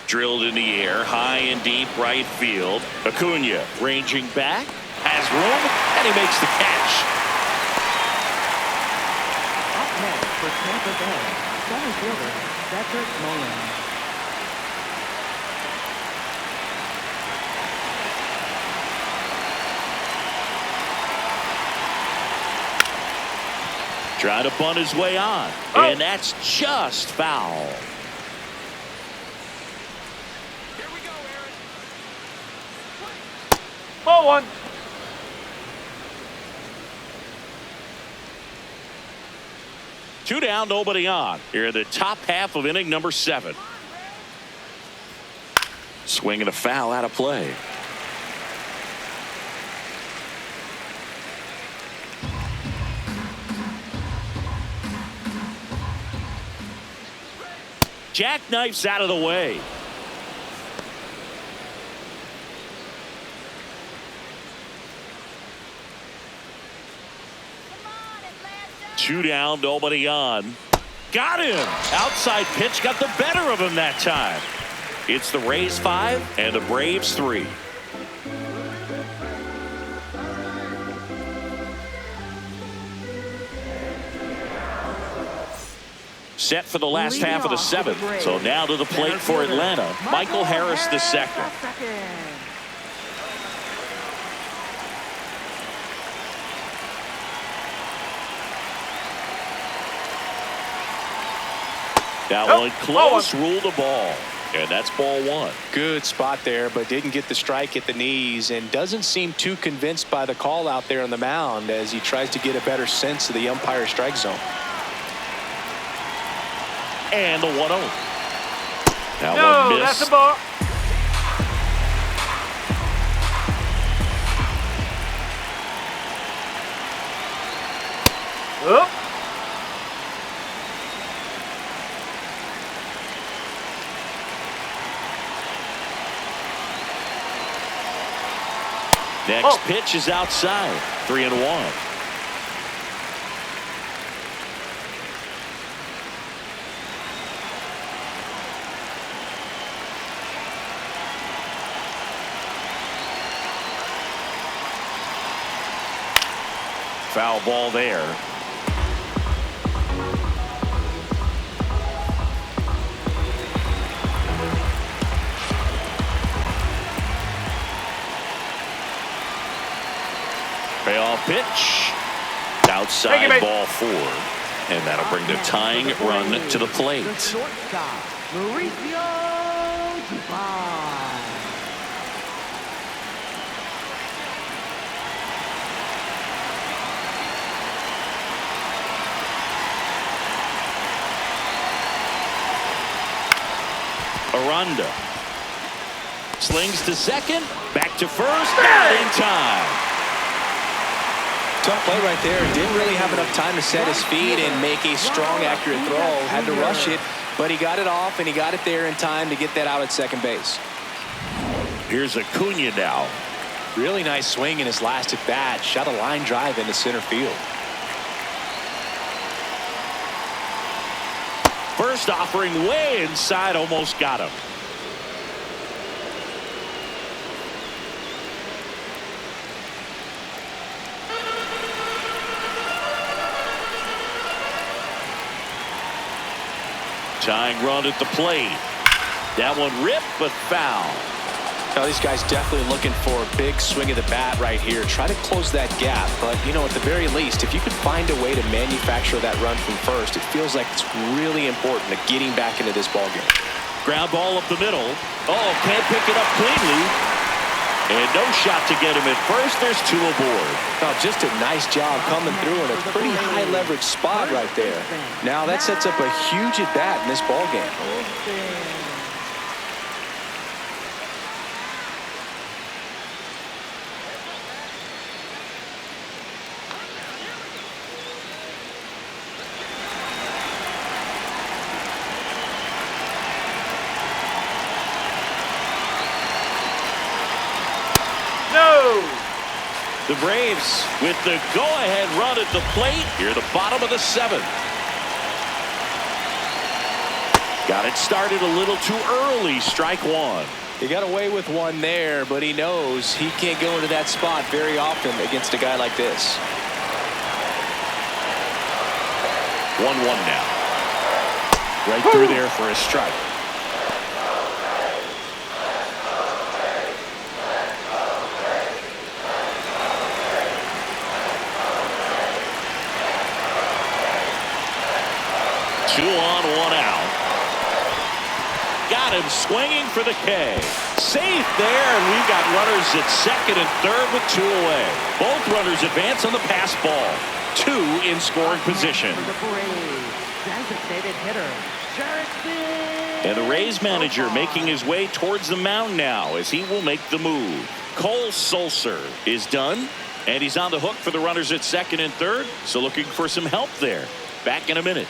Drilled in the air, high and deep right field. Acuna ranging back, has room, and he makes the catch. Up next for Tampa Bay, center fielder, Cedric Mullins. Trying to bunt his way on, and that's just foul. Here we go, Aaron. Ball one. Two down, nobody on. Here in the top half of inning number 7. Swing and a foul out of play. Jackknifes out of the way. Two down, nobody on. Got him. Outside pitch got the better of him that time. It's the Rays 5 and the Braves 3. Set for the last half of the 7th. So now to the plate for Atlanta, Michael Harris II. That one close, ruled a ball. And that's ball 1. Good spot there, but didn't get the strike at the knees and doesn't seem too convinced by the call out there on the mound as he tries to get a better sense of the umpire strike zone. And the 1-0. That No, one missed. that's a ball. Up. Next pitch is outside. 3-1. Foul ball there. Payoff pitch. Outside ball 4. And that'll bring the tying run to the plate. The shortstop, Mauricio Dubon. Aranda slings to second, back to first, not in time. Tough play right there. Didn't really have enough time to set his feet and make a strong, accurate throw. Had to rush it, but he got it off and he got it there in time to get that out at second base. Here's Acuna now. Really nice swing in his last at bat. Shot a line drive into center field. First offering way inside, almost got him. Tying run at the plate. That one ripped, but foul. Now these guys definitely looking for a big swing of the bat right here. Try to close that gap, but you know, at the very least, if you could find a way to manufacture that run from first, it feels like it's really important to getting back into this ballgame. Ground ball up the middle. Oh, can't pick it up cleanly. And no shot to get him at first. There's 2 aboard. Now just a nice job coming through in a pretty high leverage spot right there. Now that sets up a huge at bat in this ballgame. The Braves with the go-ahead run at the plate here, the bottom of the 7th. Got it started a little too early. Strike 1. He got away with one there, but he knows he can't go into that spot very often against a guy like this. 1-1 now. Right through there for a strike. Two on, 1 out. Got him swinging for the K. Safe there, and we've got runners at second and third with 2 away. Both runners advance on the pass ball. two in scoring position. For the Braves, designated hitter, Jerickson. And the Rays manager making his way towards the mound now as he will make the move. Cole Sulser is done, and he's on the hook for the runners at second and third, so looking for some help there. Back in a minute.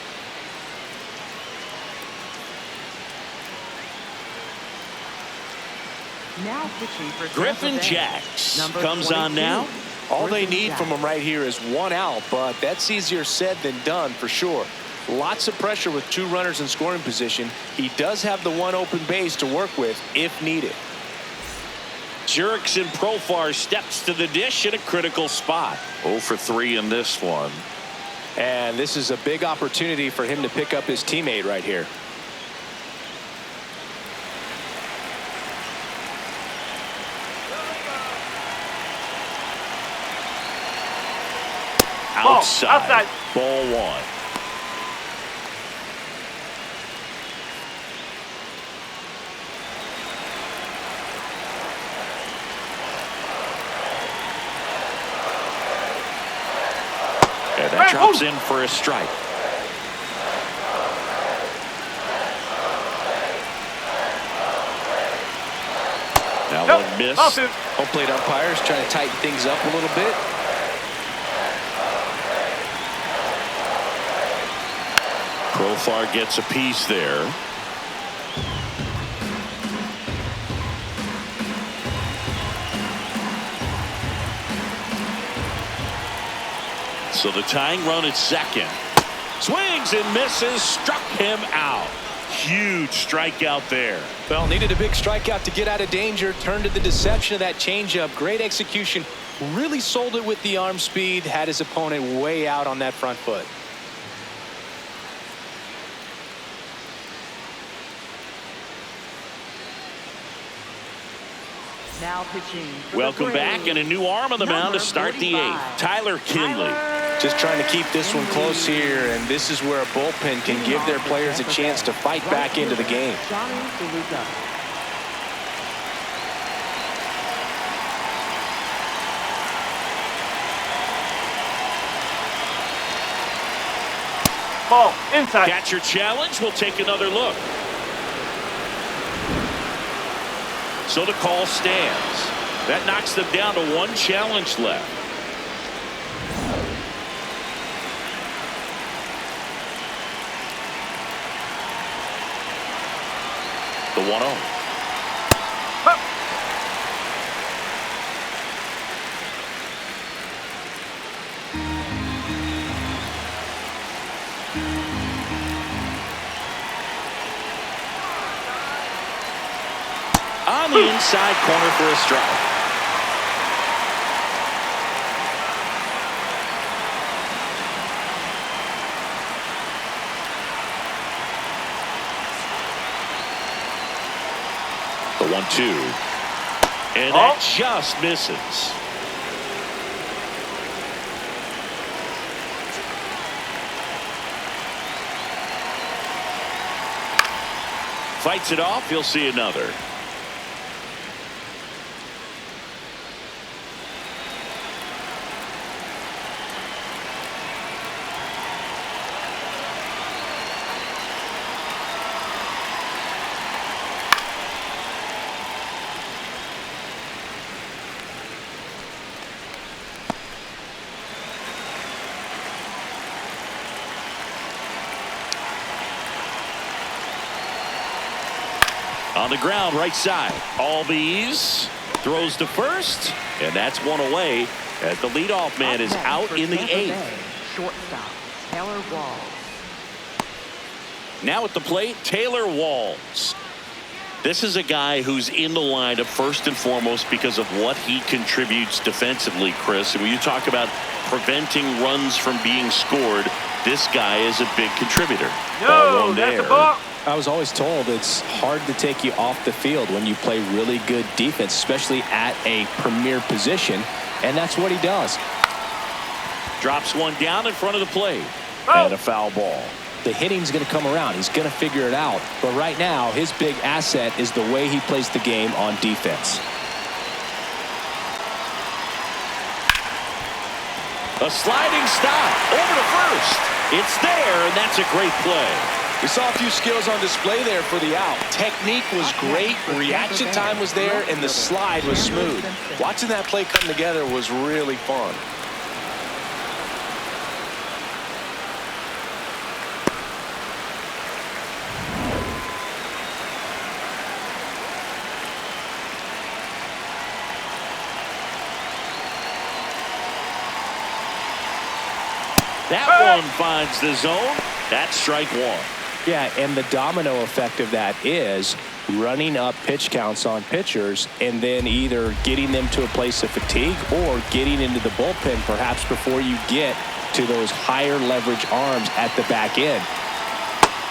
Now pitching for Griffin Tampa Bay, Jacks number comes on 22, now. All they Griffin need Jacks. from him right here is one out, but that's easier said than done for sure. Lots of pressure with two runners in scoring position. He does have the one open base to work with if needed. Jerickson Profar steps to the dish in a critical spot. 0 for 3 in this one. And this is a big opportunity for him to pick up his teammate right here. Outside. Ball one. And that drops in for a strike. Now one miss. Home plate umpires trying to tighten things up a little bit. Profar gets a piece there. So the tying run at second. Swings and misses, struck him out. Huge strikeout there. Well, needed a big strikeout to get out of danger. Turned to the deception of that changeup. Great execution. Really sold it with the arm speed. Had his opponent way out on that front foot. Now pitching for the Welcome back, Braves, and a new arm on the mound to number start the 45, eighth. Tyler Kinley. Just trying to keep this one close here, and this is where a bullpen can give their players a chance to fight back into the game. Johnny DeLuca. Ball inside. Catcher challenge. We'll take another look. So the call stands. That knocks them down to one challenge left. The 1-0. On the inside corner for a strike. The 1-2. And that just misses. Fights it off. You'll see another. On the ground, right side. Albies throws to first, and that's one away as the leadoff man is out in the eighth. Shortstop Taylor Walls. Now at the plate, Taylor Walls. This is a guy who's in the lineup first and foremost because of what he contributes defensively, Chris. And when you talk about preventing runs from being scored, this guy is a big contributor. Ball one That's there. a ball. I was always told it's hard to take you off the field when you play really good defense, especially at a premier position, and that's what he does. Drops one down in front of the plate. And a foul ball. The hitting's going to come around. He's going to figure it out. But right now, his big asset is the way he plays the game on defense. A sliding stop over to first. It's there, and that's a great play. We saw a few skills on display there for the out. Technique was great, reaction time was there, and the slide was smooth. Watching that play come together was really fun. That one finds the zone. That's strike one. Yeah, and the domino effect of that is running up pitch counts on pitchers and then either getting them to a place of fatigue or getting into the bullpen perhaps before you get to those higher leverage arms at the back end.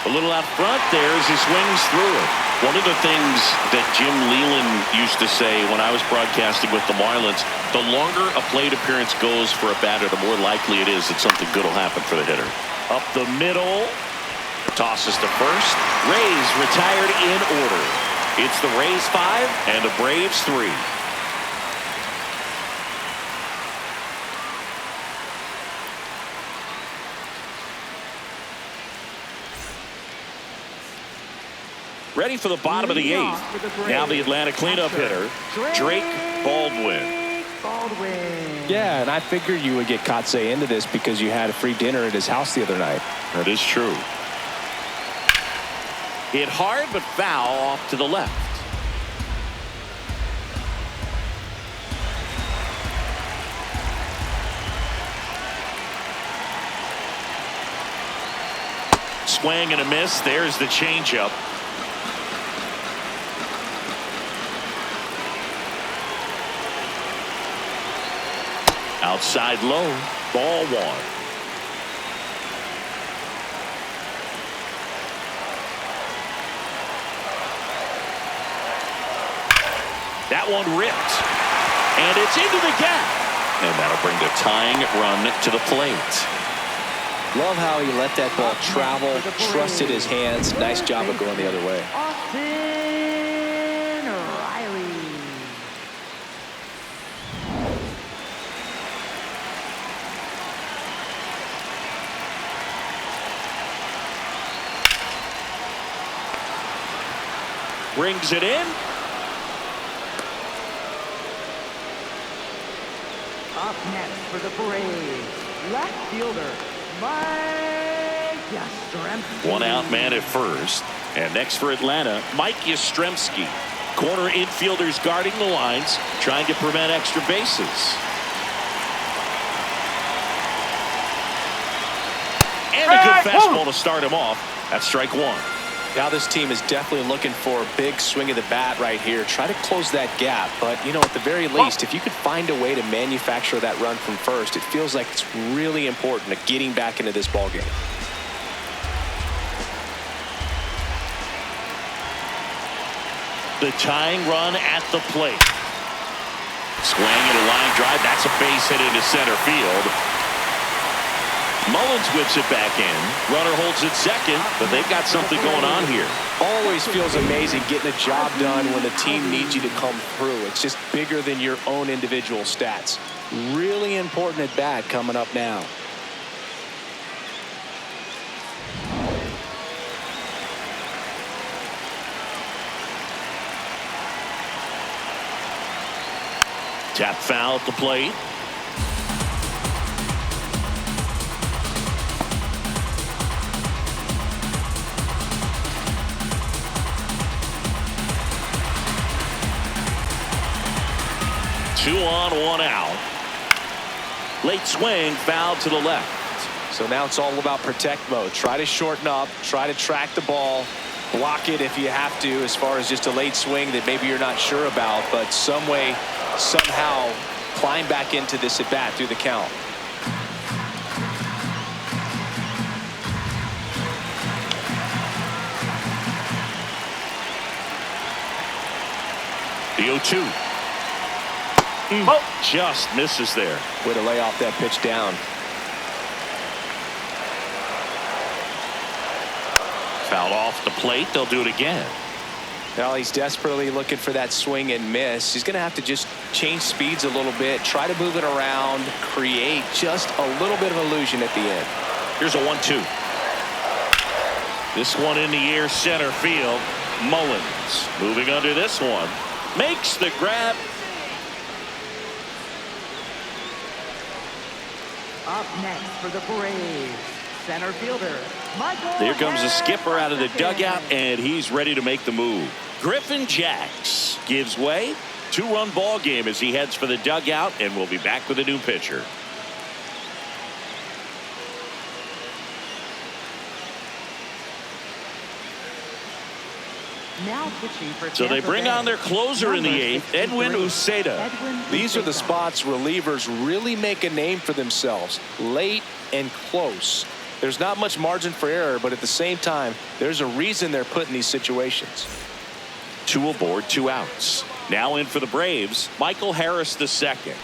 A little out front there as he swings through it. One of the things that Jim Leland used to say when I was broadcasting with the Marlins, the longer a plate appearance goes for a batter, the more likely it is that something good will happen for the hitter. Up the middle. Tosses to first. Rays retired in order. It's the Rays 5 and the Braves 3. Ready for the bottom of the 8th. Now the Atlanta cleanup hitter, Drake Baldwin. Yeah, and I figured you would get Kotsay into this because you had a free dinner at his house the other night. That is true. Hit hard but foul off to the left. Swing and a miss. There's the changeup. Outside low. Ball one. That one ripped. And it's into the gap. And that'll bring the tying run to the plate. Love how he let that ball travel, trusted his hands. Nice job of going the other way. Austin Riley. Brings it in. Up next for the Braves, left fielder, Mike Yastrzemski. One out man at first. And next for Atlanta, Mike Yastrzemski. Corner infielders guarding the lines, trying to prevent extra bases. And a good fastball to start him off. That's strike one. Now this team is definitely looking for a big swing of the bat right here. Try to close that gap. But, you know, at the very least, if you could find a way to manufacture that run from first, it feels like it's really important to getting back into this ball game. The tying run at the plate. Swing and a line drive. That's a base hit into center field. Mullins whips it back in. Runner holds it second, but they've got something going on here. Always feels amazing getting a job done when the team needs you to come through. It's just bigger than your own individual stats. Really important at bat coming up now. Tap foul at the plate. Two on, one out. Late swing, foul to the left. So now it's all about protect mode. Try to shorten up, try to track the ball, block it if you have to, as far as just a late swing that maybe you're not sure about, but some way, somehow climb back into this at bat through the count. The 0-2. Just misses there. Way to lay off that pitch down. Fouled off the plate. They'll do it again. Well, he's desperately looking for that swing and miss. He's going to have to just change speeds a little bit, try to move it around, create just a little bit of illusion at the end. Here's a 1-2. This one in the air, center field. Mullins moving under this one. Makes the grab. Up next for the Braves, center fielder, Michael. There comes the skipper out of the Harrison. dugout, and he's ready to make the move. Griffin Jacks gives way. 2-run ball game as he heads for the dugout, and we'll be back with a new pitcher. Now pitching for So they Tampa bring Bay, on their closer in the number 8th, 63, Edwin Uceda. Edwin These are the Uceda. spots relievers really make a name for themselves, late and close. There's not much margin for error, but at the same time, there's a reason they're put in these situations. 2 aboard, 2 outs. Now in for the Braves, Michael Harris II.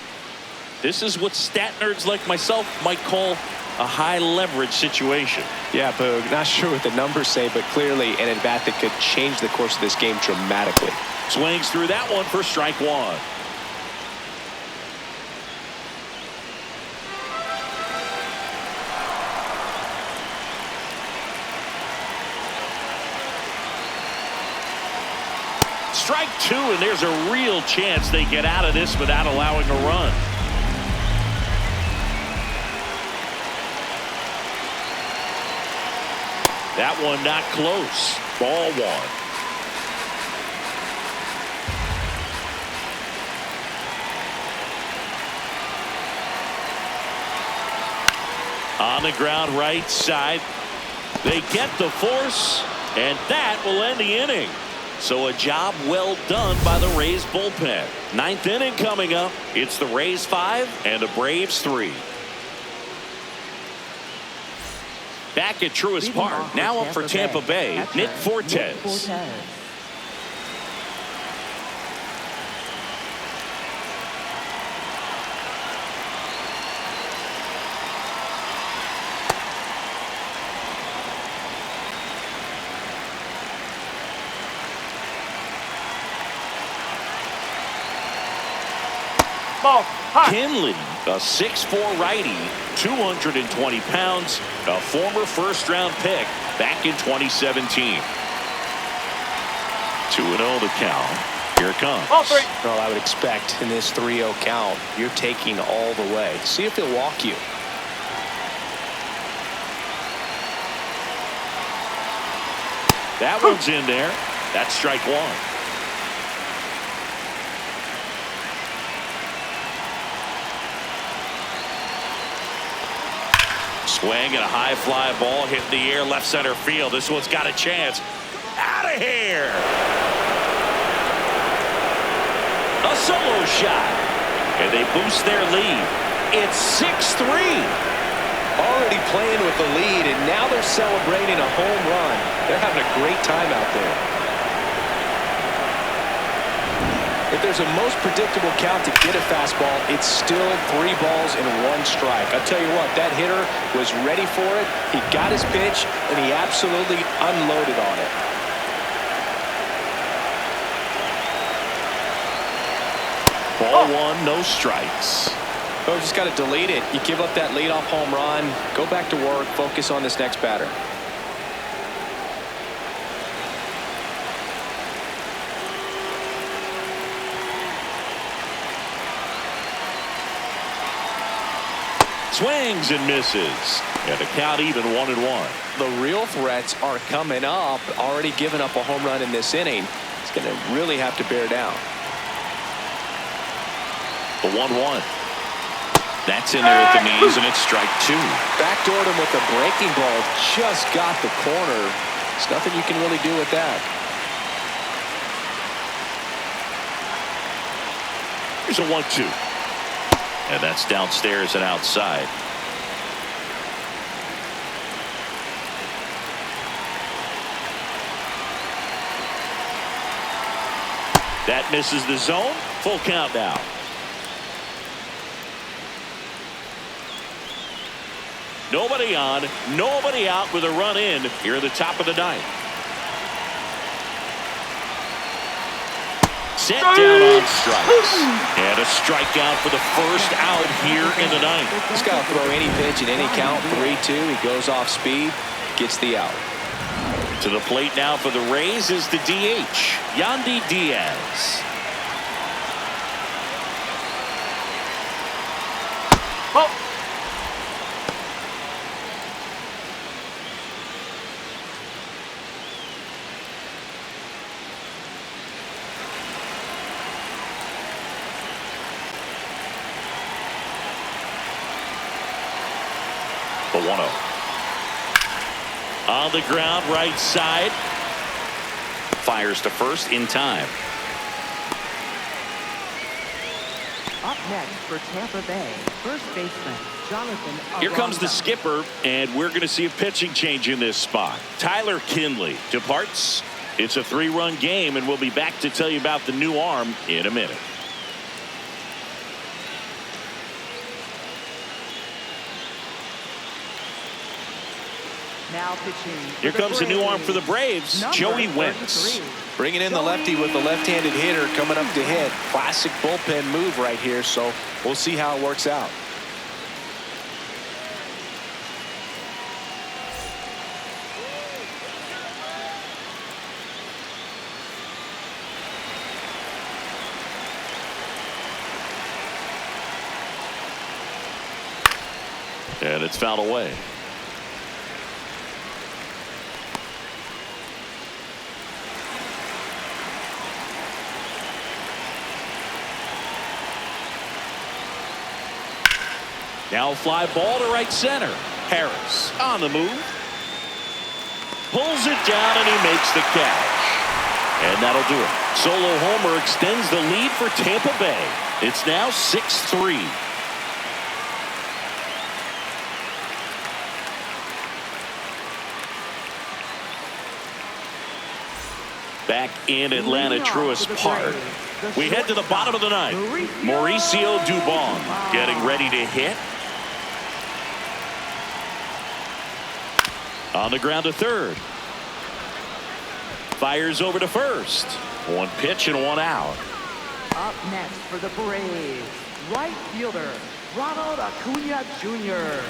This is what stat nerds like myself might call a high leverage situation. Yeah, Boog, not sure what the numbers say, but clearly an at-bat that could change the course of this game dramatically. Swings through that one for strike 1. Strike 2, and there's a real chance they get out of this without allowing a run. That one not close. Ball 1. On the ground right side. They get the force, and that will end the inning. So a job well done by the Rays bullpen. 9th inning coming up. It's the Rays 5 and the Braves 3. Back at Truist Leading Park. off Now up for Tampa Bay, catcher, Nick Fortes. Nick Fortes. Ball. High. Kinley, a 6'4" righty, 220 pounds, a former first-round pick back in 2017. 2-0 the count. Here it comes. Ball 3. Well, I would expect in this 3-0 count, you're taking all the way. See if he'll walk you. That one's in there. That's strike 1. Swing and a high fly ball hit in the air left center field. This one's got a chance. Out of here. A solo shot. And they boost their lead. It's 6-3. Already playing with the lead, and now they're celebrating a home run. They're having a great time out there. If there's a most predictable count to get a fastball, it's still 3 balls and 1 strike. I'll tell you what, that hitter was ready for it. He got his pitch, and he absolutely unloaded on it. Ball 1, no strikes. Oh, just got to delete it. You give up that leadoff home run, go back to work, focus on this next batter. Swings and misses. And the count even 1-1. The real threats are coming up. Already given up a home run in this inning. It's going to really have to bear down. The 1-1. That's in there at the knees, and it's strike 2. Backdoored him with a breaking ball. Just got the corner. There's nothing you can really do with that. Here's a 1-2. And that's downstairs and outside. That misses the zone. Full count now. Nobody on, nobody out with a run in here at the top of the 9th. Set down on strikes. And a strikeout for the first out here in the ninth. He's got to throw any pitch in any count. 3-2. He goes off speed, gets the out. To the plate now for the Rays is the DH, Yandy Diaz. Oh. The 1-0. On the ground, right side. Fires to first in time. Up next for Tampa Bay, first baseman Jonathan Aranda. Here comes the skipper, and we're going to see a pitching change in this spot. Tyler Kinley departs. It's a 3-run game, and we'll be back to tell you about the new arm in a minute. Now pitching. Here comes the new arm for the Braves, Joey Wentz. Bringing in the lefty with the left-handed hitter coming up to hit. Classic bullpen move right here, so we'll see how it works out. And it's fouled away. Now a fly ball to right center. Harris on the move. Pulls it down and he makes the catch. And that'll do it. Solo homer extends the lead for Tampa Bay. It's now 6-3. Back in Atlanta Truist Park. We head to the bottom of the ninth. Mauricio Dubon getting ready to hit. On the ground to third. Fires over to first. One pitch and one out. Up next for the Braves, right fielder Ronald Acuna Jr.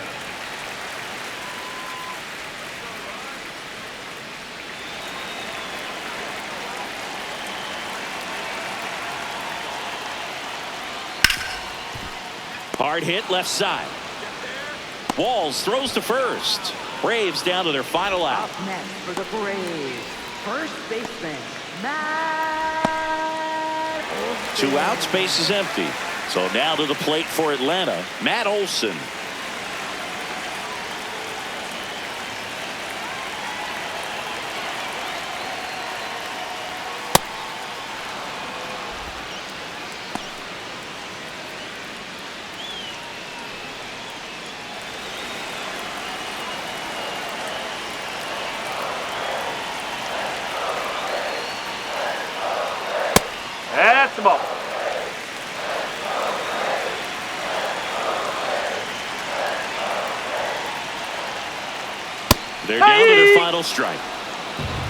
Hard hit left side. Walls throws to first. Braves down to their final out. Up next for the Braves, first baseman Matt Olson. 2 outs, base is empty. So now to the plate for Atlanta, Matt Olson. That's the ball. They're down to their final strike.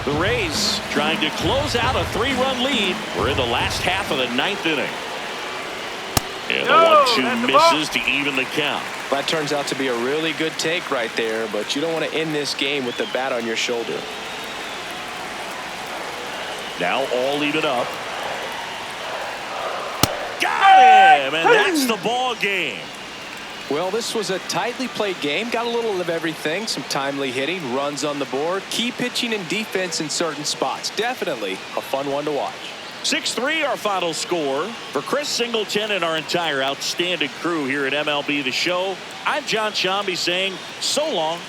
The Rays trying to close out a 3-run lead. We're in the last half of the 9th inning. And the 1-2 misses to even the count. That turns out to be a really good take right there, but you don't want to end this game with the bat on your shoulder. Now all even up. Got him, and that's the ball game. Well, this was a tightly played game. Got a little of everything. Some timely hitting, runs on the board, key pitching and defense in certain spots. Definitely a fun one to watch. 6-3 our final score. For Chris Singleton and our entire outstanding crew here at MLB The Show, I'm John Shambi saying so long.